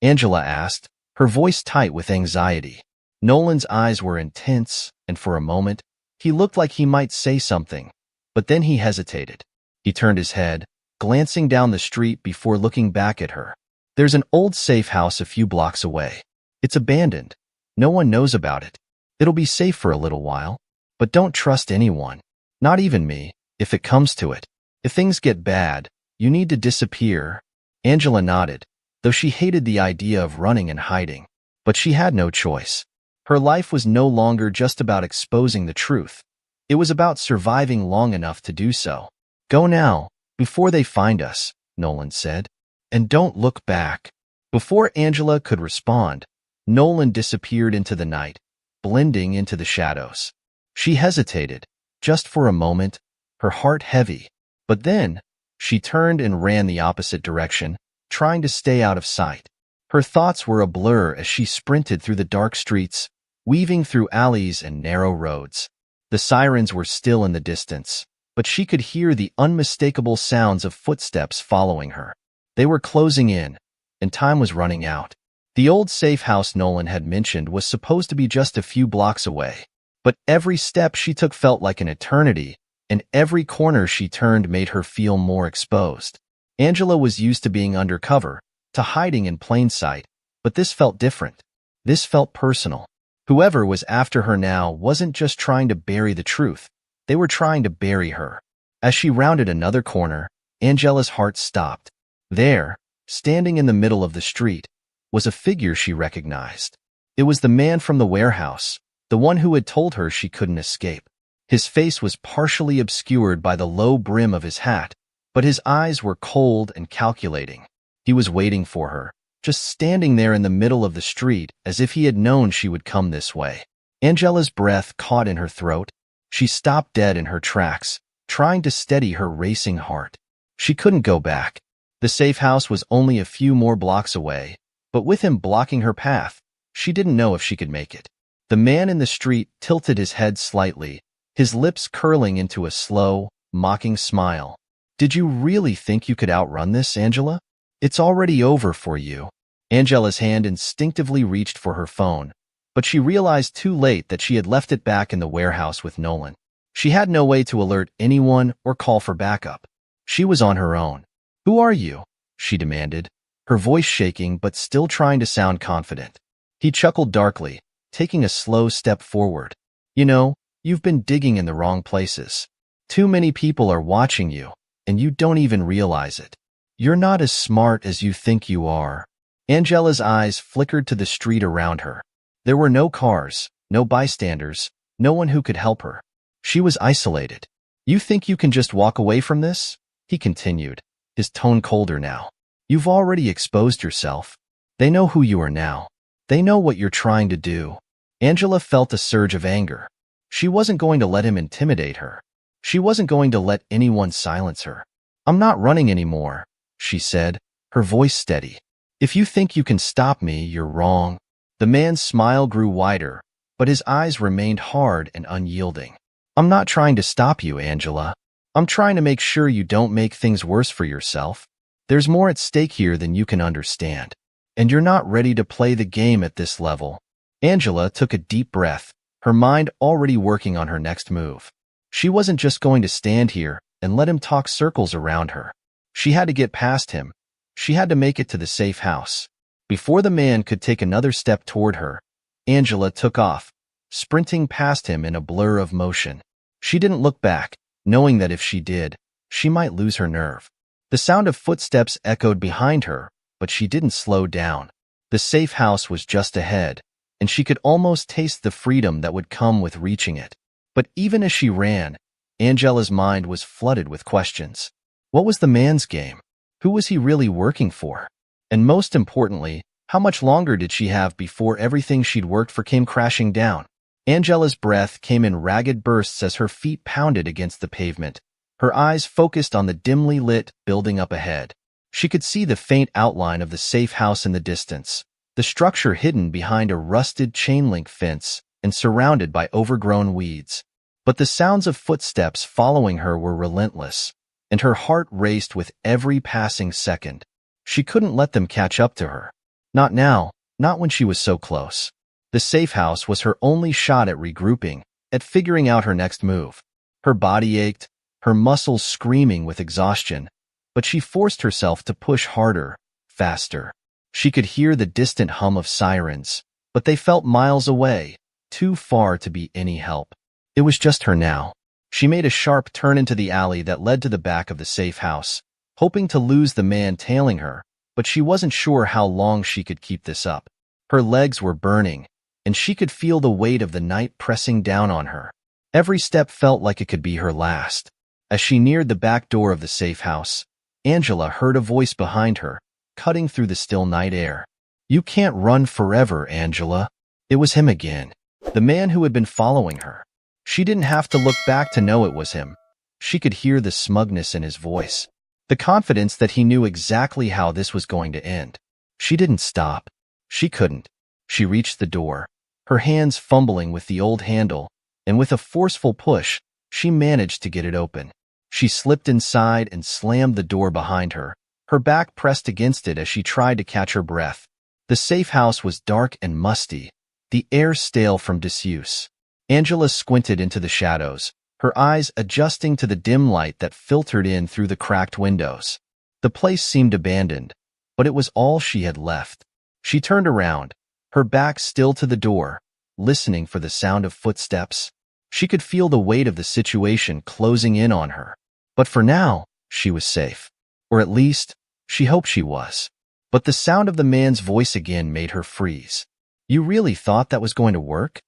Angela asked, her voice tight with anxiety. Nolan's eyes were intense, and for a moment, he looked like he might say something, but then he hesitated. He turned his head, glancing down the street before looking back at her. "There's an old safe house a few blocks away. It's abandoned. No one knows about it. It'll be safe for a little while. But don't trust anyone. Not even me, if it comes to it. If things get bad, you need to disappear." Angela nodded, though she hated the idea of running and hiding. But she had no choice. Her life was no longer just about exposing the truth. It was about surviving long enough to do so. "Go now, before they find us," Nolan said. "And don't look back." Before Angela could respond, Nolan disappeared into the night, blending into the shadows. She hesitated, just for a moment, her heart heavy. But then, she turned and ran the opposite direction, trying to stay out of sight. Her thoughts were a blur as she sprinted through the dark streets, weaving through alleys and narrow roads. The sirens were still in the distance, but she could hear the unmistakable sounds of footsteps following her. They were closing in, and time was running out. The old safe house Nolan had mentioned was supposed to be just a few blocks away, but every step she took felt like an eternity, and every corner she turned made her feel more exposed. Angela was used to being undercover, to hiding in plain sight, but this felt different. This felt personal. Whoever was after her now wasn't just trying to bury the truth, they were trying to bury her. As she rounded another corner, Angela's heart stopped. There, standing in the middle of the street, was a figure she recognized. It was the man from the warehouse, the one who had told her she couldn't escape. His face was partially obscured by the low brim of his hat, but his eyes were cold and calculating. He was waiting for her, just standing there in the middle of the street as if he had known she would come this way. Angela's breath caught in her throat. She stopped dead in her tracks, trying to steady her racing heart. She couldn't go back. The safe house was only a few more blocks away, but with him blocking her path, she didn't know if she could make it. The man in the street tilted his head slightly, his lips curling into a slow, mocking smile. "Did you really think you could outrun this, Angela? It's already over for you." Angela's hand instinctively reached for her phone, but she realized too late that she had left it back in the warehouse with Nolan. She had no way to alert anyone or call for backup. She was on her own. "Who are you?" she demanded, her voice shaking but still trying to sound confident. He chuckled darkly, taking a slow step forward. "You know, you've been digging in the wrong places. Too many people are watching you, and you don't even realize it. You're not as smart as you think you are." Angela's eyes flickered to the street around her. There were no cars, no bystanders, no one who could help her. She was isolated. "You think you can just walk away from this?" he continued, his tone colder now. "You've already exposed yourself. They know who you are now. They know what you're trying to do." Angela felt a surge of anger. She wasn't going to let him intimidate her. She wasn't going to let anyone silence her. "I'm not running anymore," she said, her voice steady. "If you think you can stop me, you're wrong." The man's smile grew wider, but his eyes remained hard and unyielding. "I'm not trying to stop you, Angela. I'm trying to make sure you don't make things worse for yourself. There's more at stake here than you can understand. And you're not ready to play the game at this level." Angela took a deep breath, her mind already working on her next move. She wasn't just going to stand here and let him talk circles around her. She had to get past him. She had to make it to the safe house. Before the man could take another step toward her, Angela took off, sprinting past him in a blur of motion. She didn't look back, knowing that if she did, she might lose her nerve. The sound of footsteps echoed behind her, but she didn't slow down. The safe house was just ahead, and she could almost taste the freedom that would come with reaching it. But even as she ran, Angela's mind was flooded with questions. What was the man's game? Who was he really working for? And most importantly, how much longer did she have before everything she'd worked for came crashing down? Angela's breath came in ragged bursts as her feet pounded against the pavement, her eyes focused on the dimly lit building up ahead. She could see the faint outline of the safe house in the distance, the structure hidden behind a rusted chain-link fence and surrounded by overgrown weeds. But the sounds of footsteps following her were relentless, and her heart raced with every passing second. She couldn't let them catch up to her. Not now, not when she was so close. The safe house was her only shot at regrouping, at figuring out her next move. Her body ached, her muscles screaming with exhaustion, but she forced herself to push harder, faster. She could hear the distant hum of sirens, but they felt miles away, too far to be any help. It was just her now. She made a sharp turn into the alley that led to the back of the safe house, hoping to lose the man tailing her, but she wasn't sure how long she could keep this up. Her legs were burning, and she could feel the weight of the night pressing down on her. Every step felt like it could be her last. As she neared the back door of the safe house, Angela heard a voice behind her, cutting through the still night air. "You can't run forever, Angela." It was him again, the man who had been following her. She didn't have to look back to know it was him. She could hear the smugness in his voice, the confidence that he knew exactly how this was going to end. She didn't stop. She couldn't. She reached the door, her hands fumbling with the old handle, and with a forceful push, she managed to get it open. She slipped inside and slammed the door behind her, her back pressed against it as she tried to catch her breath. The safe house was dark and musty, the air stale from disuse. Angela squinted into the shadows, her eyes adjusting to the dim light that filtered in through the cracked windows. The place seemed abandoned, but it was all she had left. She turned around, her back still to the door, listening for the sound of footsteps. She could feel the weight of the situation closing in on her. But for now, she was safe. Or at least, she hoped she was. But the sound of the man's voice again made her freeze. "You really thought that was going to work?"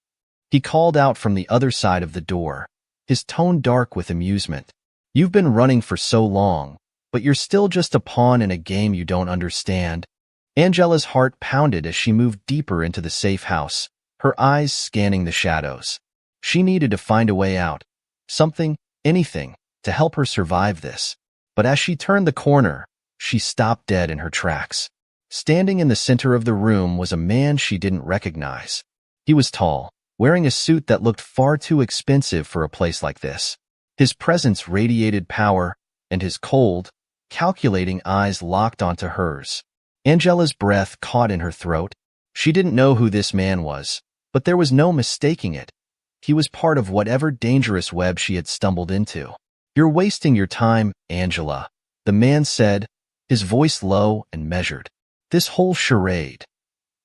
He called out from the other side of the door, his tone dark with amusement. "You've been running for so long, but you're still just a pawn in a game you don't understand." Angela's heart pounded as she moved deeper into the safe house, her eyes scanning the shadows. She needed to find a way out, something, anything, to help her survive this. But as she turned the corner, she stopped dead in her tracks. Standing in the center of the room was a man she didn't recognize. He was tall, wearing a suit that looked far too expensive for a place like this. His presence radiated power, and his cold, calculating eyes locked onto hers. Angela's breath caught in her throat. She didn't know who this man was, but there was no mistaking it. He was part of whatever dangerous web she had stumbled into. "You're wasting your time, Angela," the man said, his voice low and measured. "This whole charade.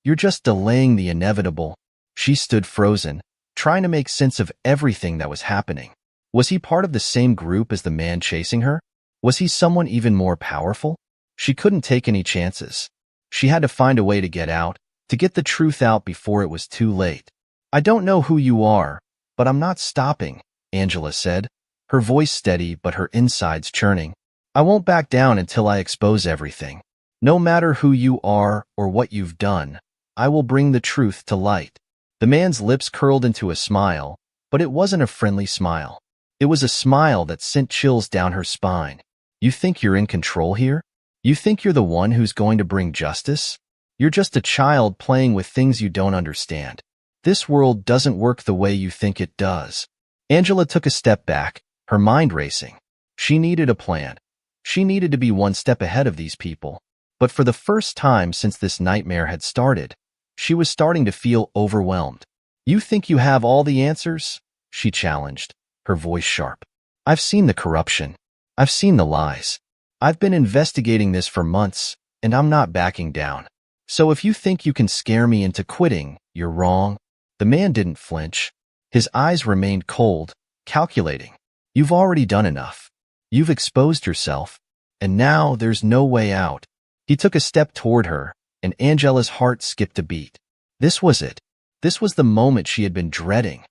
You're just delaying the inevitable." She stood frozen, trying to make sense of everything that was happening. Was he part of the same group as the man chasing her? Was he someone even more powerful? She couldn't take any chances. She had to find a way to get out, to get the truth out before it was too late. "I don't know who you are, but I'm not stopping," Angela said, her voice steady but her insides churning. "I won't back down until I expose everything. No matter who you are or what you've done, I will bring the truth to light." The man's lips curled into a smile, but it wasn't a friendly smile. It was a smile that sent chills down her spine. "You think you're in control here? You think you're the one who's going to bring justice? You're just a child playing with things you don't understand. This world doesn't work the way you think it does." Angela took a step back, her mind racing. She needed a plan. She needed to be one step ahead of these people. But for the first time since this nightmare had started, she was starting to feel overwhelmed. "You think you have all the answers?" she challenged, her voice sharp. "I've seen the corruption. I've seen the lies. I've been investigating this for months, and I'm not backing down. So if you think you can scare me into quitting, you're wrong." The man didn't flinch. His eyes remained cold, calculating. "You've already done enough. You've exposed yourself, and now there's no way out." He took a step toward her, and Angela's heart skipped a beat. This was it. This was the moment she had been dreading.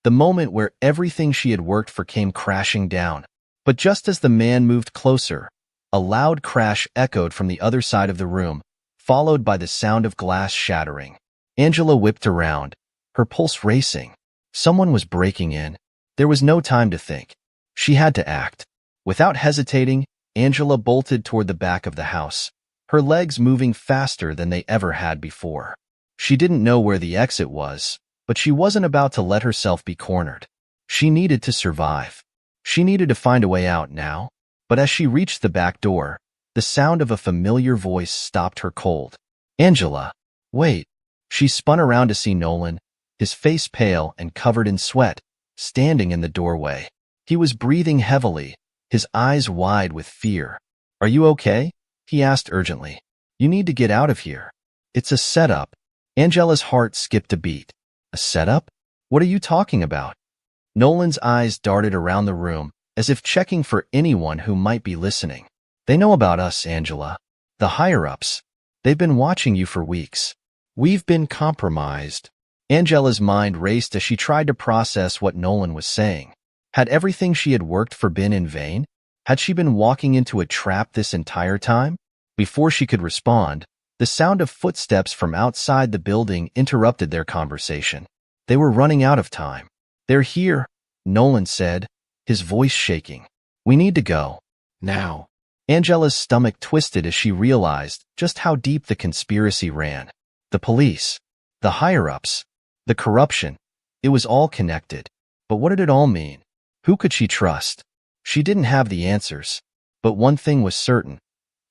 The moment where everything she had worked for came crashing down. But just as the man moved closer, a loud crash echoed from the other side of the room, followed by the sound of glass shattering. Angela whipped around, her pulse racing. Someone was breaking in. There was no time to think. She had to act. Without hesitating, Angela bolted toward the back of the house, her legs moving faster than they ever had before. She didn't know where the exit was, but she wasn't about to let herself be cornered. She needed to survive. She needed to find a way out now. But as she reached the back door, the sound of a familiar voice stopped her cold. "Angela, wait." She spun around to see Nolan, his face pale and covered in sweat, standing in the doorway. He was breathing heavily, his eyes wide with fear. "Are you okay?" he asked urgently. "You need to get out of here. It's a setup." Angela's heart skipped a beat. A setup? What are you talking about? Nolan's eyes darted around the room, as if checking for anyone who might be listening. They know about us, Angela. The higher-ups. They've been watching you for weeks. We've been compromised. Angela's mind raced as she tried to process what Nolan was saying. Had everything she had worked for been in vain? Had she been walking into a trap this entire time? Before she could respond, the sound of footsteps from outside the building interrupted their conversation. They were running out of time. They're here, Nolan said, his voice shaking. We need to go. Now. Angela's stomach twisted as she realized just how deep the conspiracy ran. The police, the higher-ups, the corruption. It was all connected. But what did it all mean? Who could she trust? She didn't have the answers. But one thing was certain.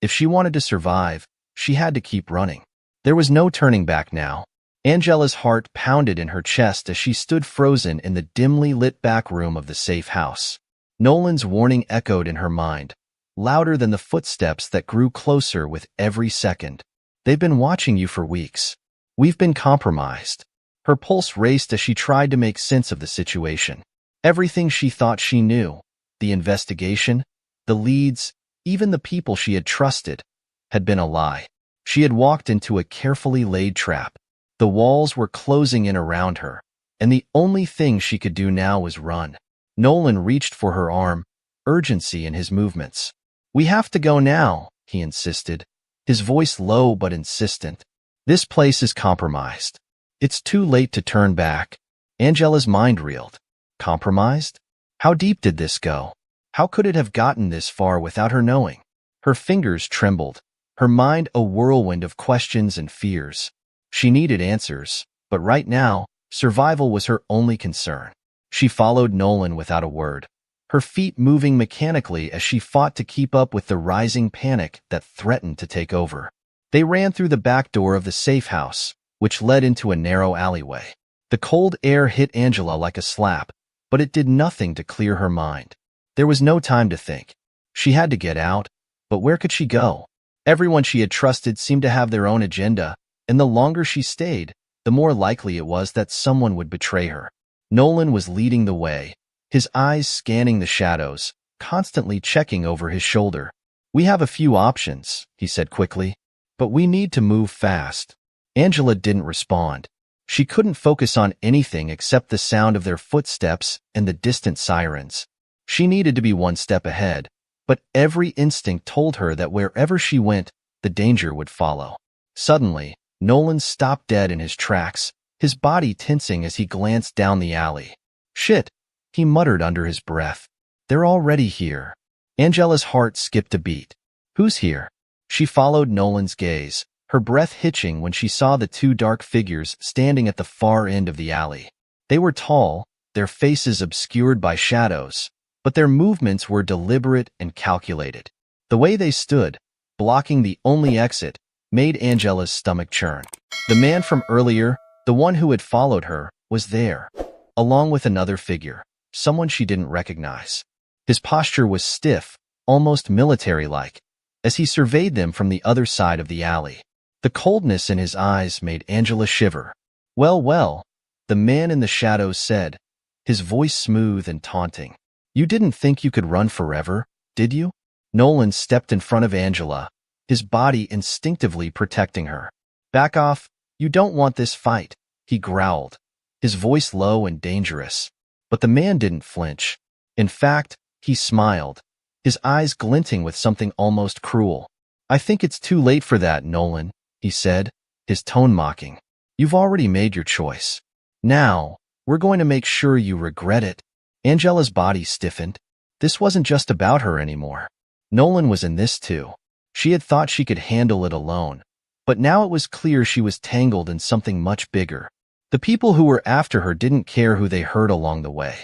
If she wanted to survive, she had to keep running. There was no turning back now. Angela's heart pounded in her chest as she stood frozen in the dimly lit back room of the safe house. Nolan's warning echoed in her mind, louder than the footsteps that grew closer with every second. They've been watching you for weeks. We've been compromised. Her pulse raced as she tried to make sense of the situation. Everything she thought she knew, the investigation, the leads, even the people she had trusted, had been a lie. She had walked into a carefully laid trap. The walls were closing in around her, and the only thing she could do now was run. Nolan reached for her arm, urgency in his movements. We have to go now, he insisted, his voice low but insistent. This place is compromised. It's too late to turn back. Angela's mind reeled. Compromised? How deep did this go? How could it have gotten this far without her knowing? Her fingers trembled, her mind a whirlwind of questions and fears. She needed answers, but right now, survival was her only concern. She followed Nolan without a word, her feet moving mechanically as she fought to keep up with the rising panic that threatened to take over. They ran through the back door of the safe house, which led into a narrow alleyway. The cold air hit Angela like a slap, but it did nothing to clear her mind. There was no time to think. She had to get out, but where could she go? Everyone she had trusted seemed to have their own agenda, and the longer she stayed, the more likely it was that someone would betray her. Nolan was leading the way, his eyes scanning the shadows, constantly checking over his shoulder. We have a few options, he said quickly, but we need to move fast. Angela didn't respond. She couldn't focus on anything except the sound of their footsteps and the distant sirens. She needed to be one step ahead, but every instinct told her that wherever she went, the danger would follow. Suddenly, Nolan stopped dead in his tracks, his body tensing as he glanced down the alley. Shit, he muttered under his breath. They're already here. Angela's heart skipped a beat. Who's here? She followed Nolan's gaze, her breath hitching when she saw the two dark figures standing at the far end of the alley. They were tall, their faces obscured by shadows, but their movements were deliberate and calculated. The way they stood, blocking the only exit, made Angela's stomach churn. The man from earlier, the one who had followed her, was there, along with another figure, someone she didn't recognize. His posture was stiff, almost military-like, as he surveyed them from the other side of the alley. The coldness in his eyes made Angela shiver. Well, well, the man in the shadows said, his voice smooth and taunting. You didn't think you could run forever, did you? Nolan stepped in front of Angela, his body instinctively protecting her. Back off, you don't want this fight, he growled, his voice low and dangerous. But the man didn't flinch. In fact, he smiled, his eyes glinting with something almost cruel. I think it's too late for that, Nolan, he said, his tone mocking. You've already made your choice. Now, we're going to make sure you regret it. Angela's body stiffened. This wasn't just about her anymore. Nolan was in this too. She had thought she could handle it alone, but now it was clear she was tangled in something much bigger. The people who were after her didn't care who they hurt along the way.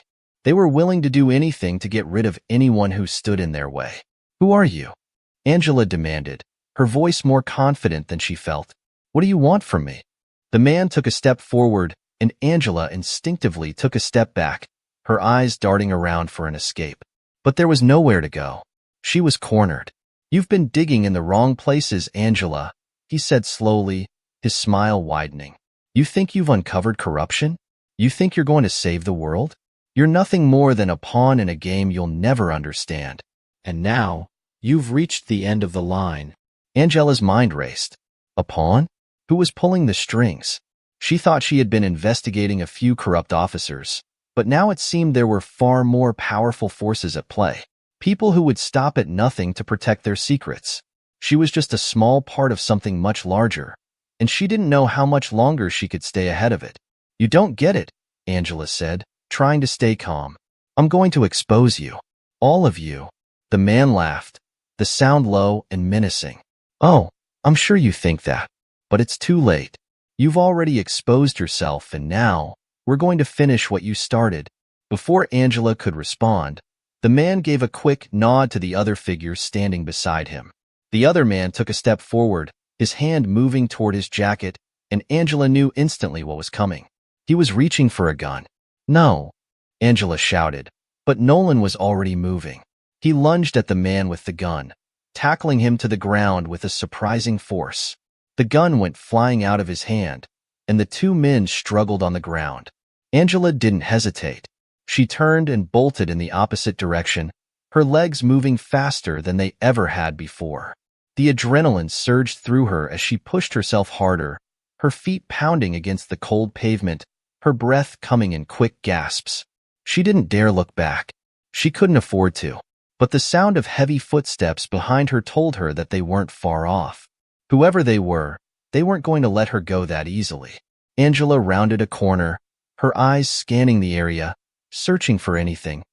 They were willing to do anything to get rid of anyone who stood in their way. Who are you? Angela demanded, her voice more confident than she felt. What do you want from me? The man took a step forward, and Angela instinctively took a step back, her eyes darting around for an escape. But there was nowhere to go. She was cornered. You've been digging in the wrong places, Angela, he said slowly, his smile widening. You think you've uncovered corruption? You think you're going to save the world? You're nothing more than a pawn in a game you'll never understand. And now, you've reached the end of the line. Angela's mind raced. A pawn? Who was pulling the strings? She thought she had been investigating a few corrupt officers, but now it seemed there were far more powerful forces at play. People who would stop at nothing to protect their secrets. She was just a small part of something much larger, and she didn't know how much longer she could stay ahead of it. You don't get it, Angela said, trying to stay calm. I'm going to expose you. All of you. The man laughed, the sound low and menacing. Oh, I'm sure you think that, but it's too late. You've already exposed yourself, and now we're going to finish what you started. Before Angela could respond, the man gave a quick nod to the other figure standing beside him. The other man took a step forward, his hand moving toward his jacket, and Angela knew instantly what was coming. He was reaching for a gun. No, Angela shouted, but Nolan was already moving. He lunged at the man with the gun, tackling him to the ground with a surprising force. The gun went flying out of his hand, and the two men struggled on the ground. Angela didn't hesitate. She turned and bolted in the opposite direction, her legs moving faster than they ever had before. The adrenaline surged through her as she pushed herself harder, her feet pounding against the cold pavement, her breath coming in quick gasps. She didn't dare look back. She couldn't afford to. But the sound of heavy footsteps behind her told her that they weren't far off. Whoever they weren't going to let her go that easily. Angela rounded a corner, her eyes scanning the area, searching for anything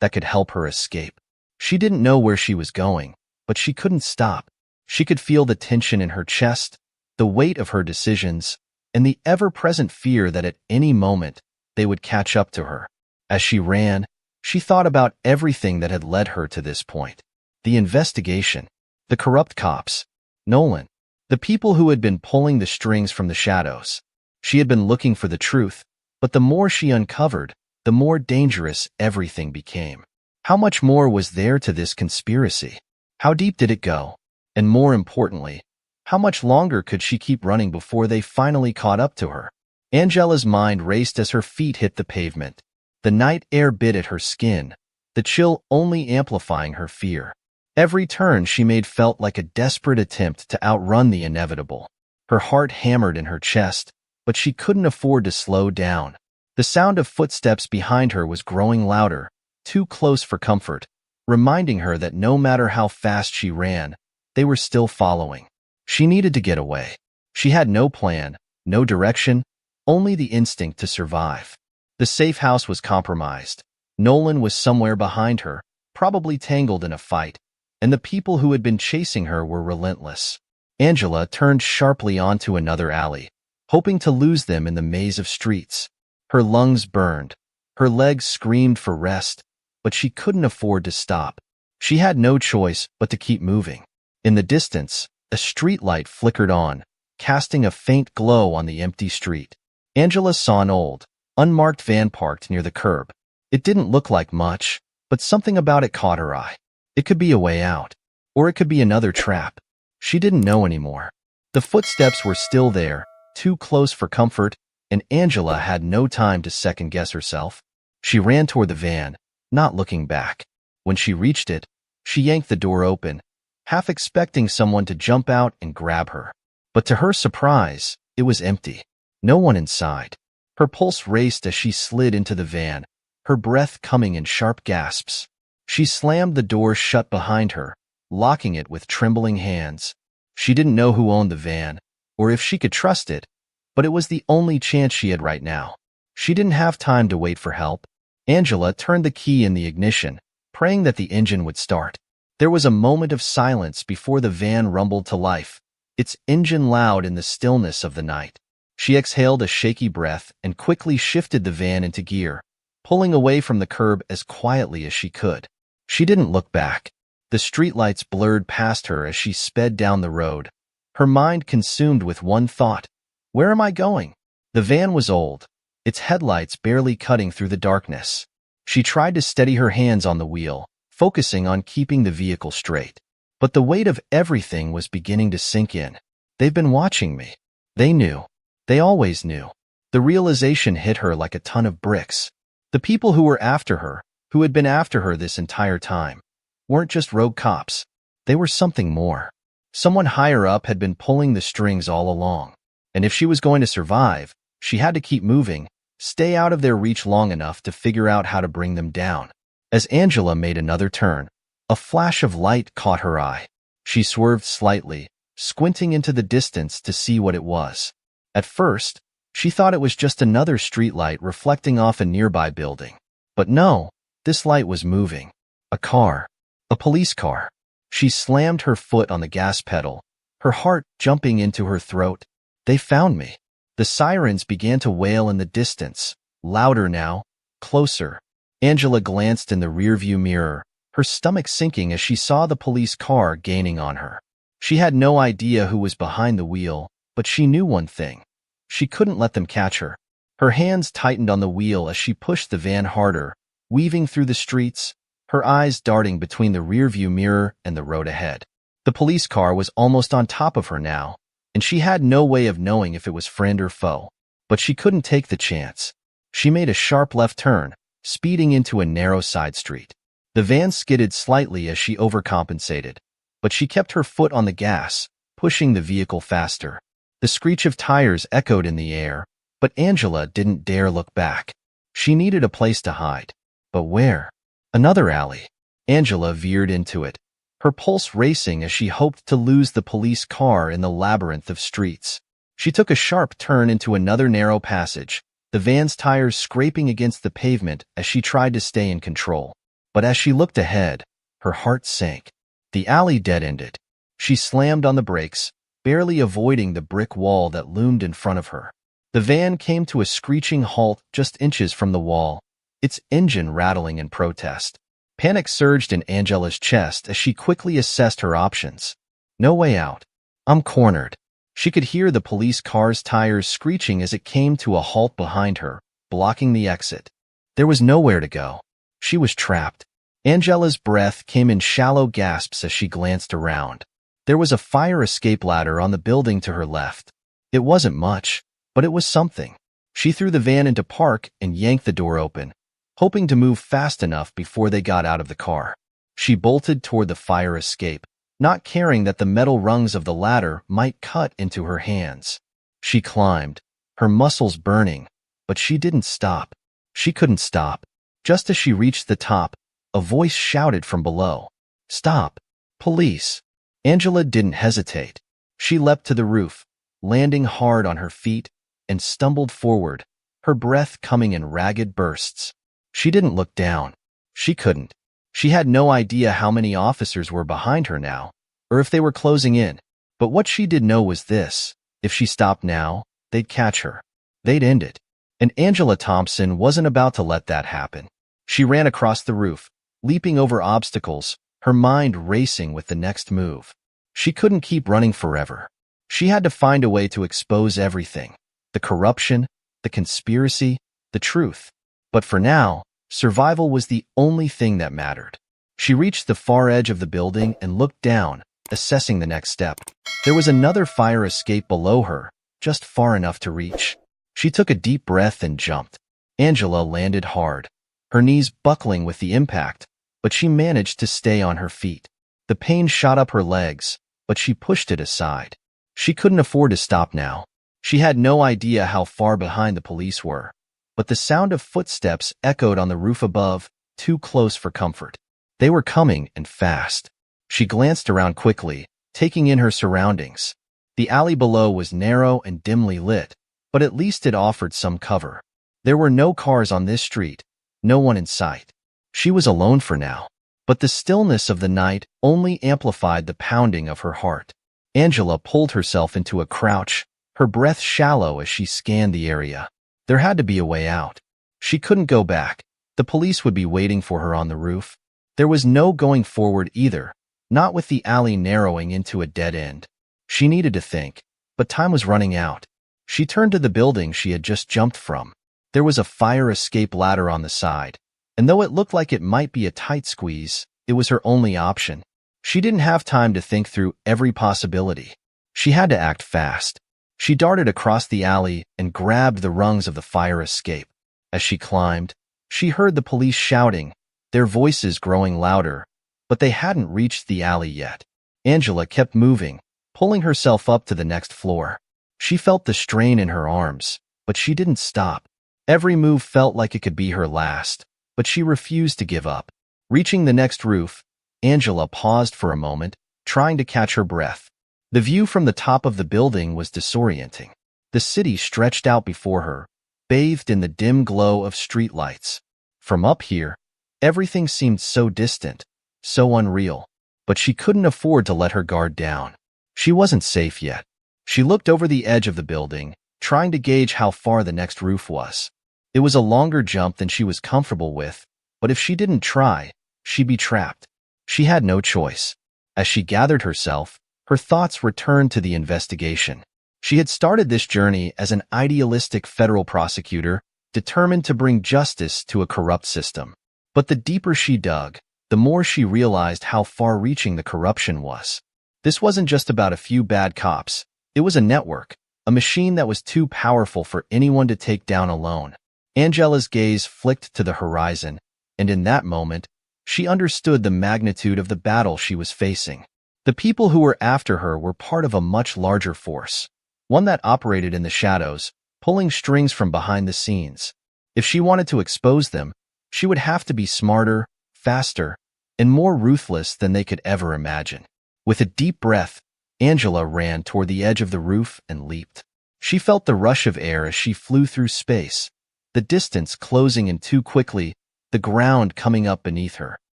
that could help her escape. She didn't know where she was going, but she couldn't stop. She could feel the tension in her chest, the weight of her decisions, and the ever-present fear that at any moment they would catch up to her. As she ran, she thought about everything that had led her to this point. The investigation, the corrupt cops, Nolan, the people who had been pulling the strings from the shadows. She had been looking for the truth, but the more she uncovered, the more dangerous everything became. How much more was there to this conspiracy? How deep did it go? And more importantly, how much longer could she keep running before they finally caught up to her? Angela's mind raced as her feet hit the pavement. The night air bit at her skin, the chill only amplifying her fear. Every turn she made felt like a desperate attempt to outrun the inevitable. Her heart hammered in her chest, but she couldn't afford to slow down. The sound of footsteps behind her was growing louder, too close for comfort, reminding her that no matter how fast she ran, they were still following. She needed to get away. She had no plan, no direction, only the instinct to survive. The safe house was compromised. Nolan was somewhere behind her, probably tangled in a fight, and the people who had been chasing her were relentless. Angela turned sharply onto another alley, hoping to lose them in the maze of streets. Her lungs burned. Her legs screamed for rest, but she couldn't afford to stop. She had no choice but to keep moving. In the distance, a streetlight flickered on, casting a faint glow on the empty street. Angela saw an old, unmarked van parked near the curb. It didn't look like much, but something about it caught her eye. It could be a way out, or it could be another trap. She didn't know anymore. The footsteps were still there, too close for comfort, and Angela had no time to second-guess herself. She ran toward the van, not looking back. When she reached it, she yanked the door open, half expecting someone to jump out and grab her. But to her surprise, it was empty. No one inside. Her pulse raced as she slid into the van, her breath coming in sharp gasps. She slammed the door shut behind her, locking it with trembling hands. She didn't know who owned the van, or if she could trust it, but it was the only chance she had right now. She didn't have time to wait for help. Angela turned the key in the ignition, praying that the engine would start. There was a moment of silence before the van rumbled to life, its engine loud in the stillness of the night. She exhaled a shaky breath and quickly shifted the van into gear, pulling away from the curb as quietly as she could. She didn't look back. The streetlights blurred past her as she sped down the road, her mind consumed with one thought. Where am I going? The van was old, its headlights barely cutting through the darkness. She tried to steady her hands on the wheel, focusing on keeping the vehicle straight. But the weight of everything was beginning to sink in. They've been watching me. They knew. They always knew. The realization hit her like a ton of bricks. The people who were after her, who had been after her this entire time, weren't just rogue cops. They were something more. Someone higher up had been pulling the strings all along. And if she was going to survive, she had to keep moving, stay out of their reach long enough to figure out how to bring them down. As Angela made another turn, a flash of light caught her eye. She swerved slightly, squinting into the distance to see what it was. At first, she thought it was just another streetlight reflecting off a nearby building. But no, this light was moving. A car. A police car. She slammed her foot on the gas pedal, her heart jumping into her throat. They found me. The sirens began to wail in the distance, louder now, closer. Angela glanced in the rearview mirror, her stomach sinking as she saw the police car gaining on her. She had no idea who was behind the wheel, but she knew one thing. She couldn't let them catch her. Her hands tightened on the wheel as she pushed the van harder, weaving through the streets, her eyes darting between the rearview mirror and the road ahead. The police car was almost on top of her now, and she had no way of knowing if it was friend or foe. But she couldn't take the chance. She made a sharp left turn, speeding into a narrow side street. The van skidded slightly as she overcompensated, but she kept her foot on the gas, pushing the vehicle faster. The screech of tires echoed in the air, but Angela didn't dare look back. She needed a place to hide. But where? Another alley. Angela veered into it, her pulse racing as she hoped to lose the police car in the labyrinth of streets. She took a sharp turn into another narrow passage, the van's tires scraping against the pavement as she tried to stay in control. But as she looked ahead, her heart sank. The alley dead-ended. She slammed on the brakes, barely avoiding the brick wall that loomed in front of her. The van came to a screeching halt just inches from the wall, its engine rattling in protest. Panic surged in Angela's chest as she quickly assessed her options. No way out. I'm cornered. She could hear the police car's tires screeching as it came to a halt behind her, blocking the exit. There was nowhere to go. She was trapped. Angela's breath came in shallow gasps as she glanced around. There was a fire escape ladder on the building to her left. It wasn't much, but it was something. She threw the van into park and yanked the door open, hoping to move fast enough before they got out of the car. She bolted toward the fire escape, not caring that the metal rungs of the ladder might cut into her hands. She climbed, her muscles burning, but she didn't stop. She couldn't stop. Just as she reached the top, a voice shouted from below. Stop! Police! Angela didn't hesitate. She leapt to the roof, landing hard on her feet, and stumbled forward, her breath coming in ragged bursts. She didn't look down. She couldn't. She had no idea how many officers were behind her now, or if they were closing in. But what she did know was this: if she stopped now, they'd catch her. They'd end it. And Angela Thompson wasn't about to let that happen. She ran across the roof, leaping over obstacles, her mind racing with the next move. She couldn't keep running forever. She had to find a way to expose everything: the corruption, the conspiracy, the truth. But for now, survival was the only thing that mattered. She reached the far edge of the building and looked down, assessing the next step. There was another fire escape below her, just far enough to reach. She took a deep breath and jumped. Angela landed hard, her knees buckling with the impact, but she managed to stay on her feet. The pain shot up her legs, but she pushed it aside. She couldn't afford to stop now. She had no idea how far behind the police were, but the sound of footsteps echoed on the roof above, too close for comfort. They were coming, and fast. She glanced around quickly, taking in her surroundings. The alley below was narrow and dimly lit, but at least it offered some cover. There were no cars on this street, no one in sight. She was alone for now, but the stillness of the night only amplified the pounding of her heart. Angela pulled herself into a crouch, her breath shallow as she scanned the area. There had to be a way out. She couldn't go back. The police would be waiting for her on the roof. There was no going forward either, not with the alley narrowing into a dead end. She needed to think, but time was running out. She turned to the building she had just jumped from. There was a fire escape ladder on the side, and though it looked like it might be a tight squeeze, it was her only option. She didn't have time to think through every possibility. She had to act fast. She darted across the alley and grabbed the rungs of the fire escape. As she climbed, she heard the police shouting, their voices growing louder, but they hadn't reached the alley yet. Angela kept moving, pulling herself up to the next floor. She felt the strain in her arms, but she didn't stop. Every move felt like it could be her last, but she refused to give up. Reaching the next roof, Angela paused for a moment, trying to catch her breath. The view from the top of the building was disorienting. The city stretched out before her, bathed in the dim glow of streetlights. From up here, everything seemed so distant, so unreal, but she couldn't afford to let her guard down. She wasn't safe yet. She looked over the edge of the building, trying to gauge how far the next roof was. It was a longer jump than she was comfortable with, but if she didn't try, she'd be trapped. She had no choice. As she gathered herself, her thoughts returned to the investigation. She had started this journey as an idealistic federal prosecutor, determined to bring justice to a corrupt system. But the deeper she dug, the more she realized how far-reaching the corruption was. This wasn't just about a few bad cops. It was a network, a machine that was too powerful for anyone to take down alone. Angela's gaze flicked to the horizon, and in that moment, she understood the magnitude of the battle she was facing. The people who were after her were part of a much larger force, one that operated in the shadows, pulling strings from behind the scenes. If she wanted to expose them, she would have to be smarter, faster, and more ruthless than they could ever imagine. With a deep breath, Angela ran toward the edge of the roof and leaped. She felt the rush of air as she flew through space, the distance closing in too quickly, the ground coming up beneath her.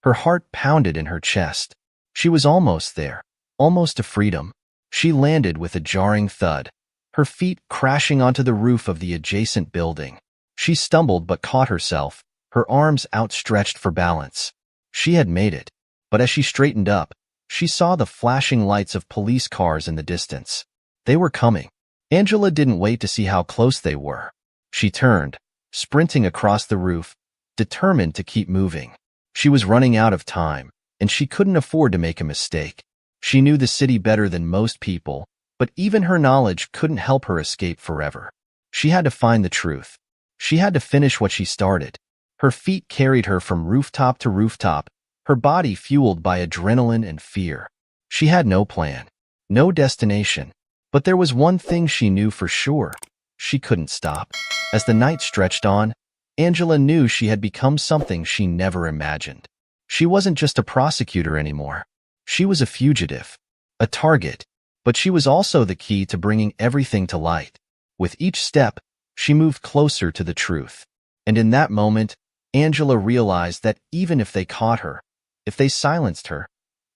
Her heart pounded in her chest. She was almost there, almost to freedom. She landed with a jarring thud, her feet crashing onto the roof of the adjacent building. She stumbled but caught herself, her arms outstretched for balance. She had made it, but as she straightened up, she saw the flashing lights of police cars in the distance. They were coming. Angela didn't wait to see how close they were. She turned, sprinting across the roof, determined to keep moving. She was running out of time, and she couldn't afford to make a mistake. She knew the city better than most people, but even her knowledge couldn't help her escape forever. She had to find the truth. She had to finish what she started. Her feet carried her from rooftop to rooftop, her body fueled by adrenaline and fear. She had no plan, no destination, but there was one thing she knew for sure. She couldn't stop. As the night stretched on, Angela knew she had become something she never imagined. She wasn't just a prosecutor anymore. She was a fugitive, a target, but she was also the key to bringing everything to light. With each step, she moved closer to the truth. And in that moment, Angela realized that even if they caught her, if they silenced her,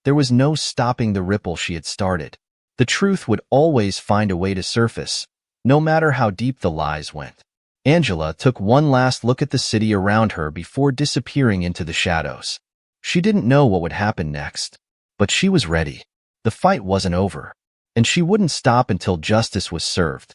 there was no stopping the ripple she had started. The truth would always find a way to surface, no matter how deep the lies went. Angela took one last look at the city around her before disappearing into the shadows. She didn't know what would happen next, but she was ready. The fight wasn't over, and she wouldn't stop until justice was served.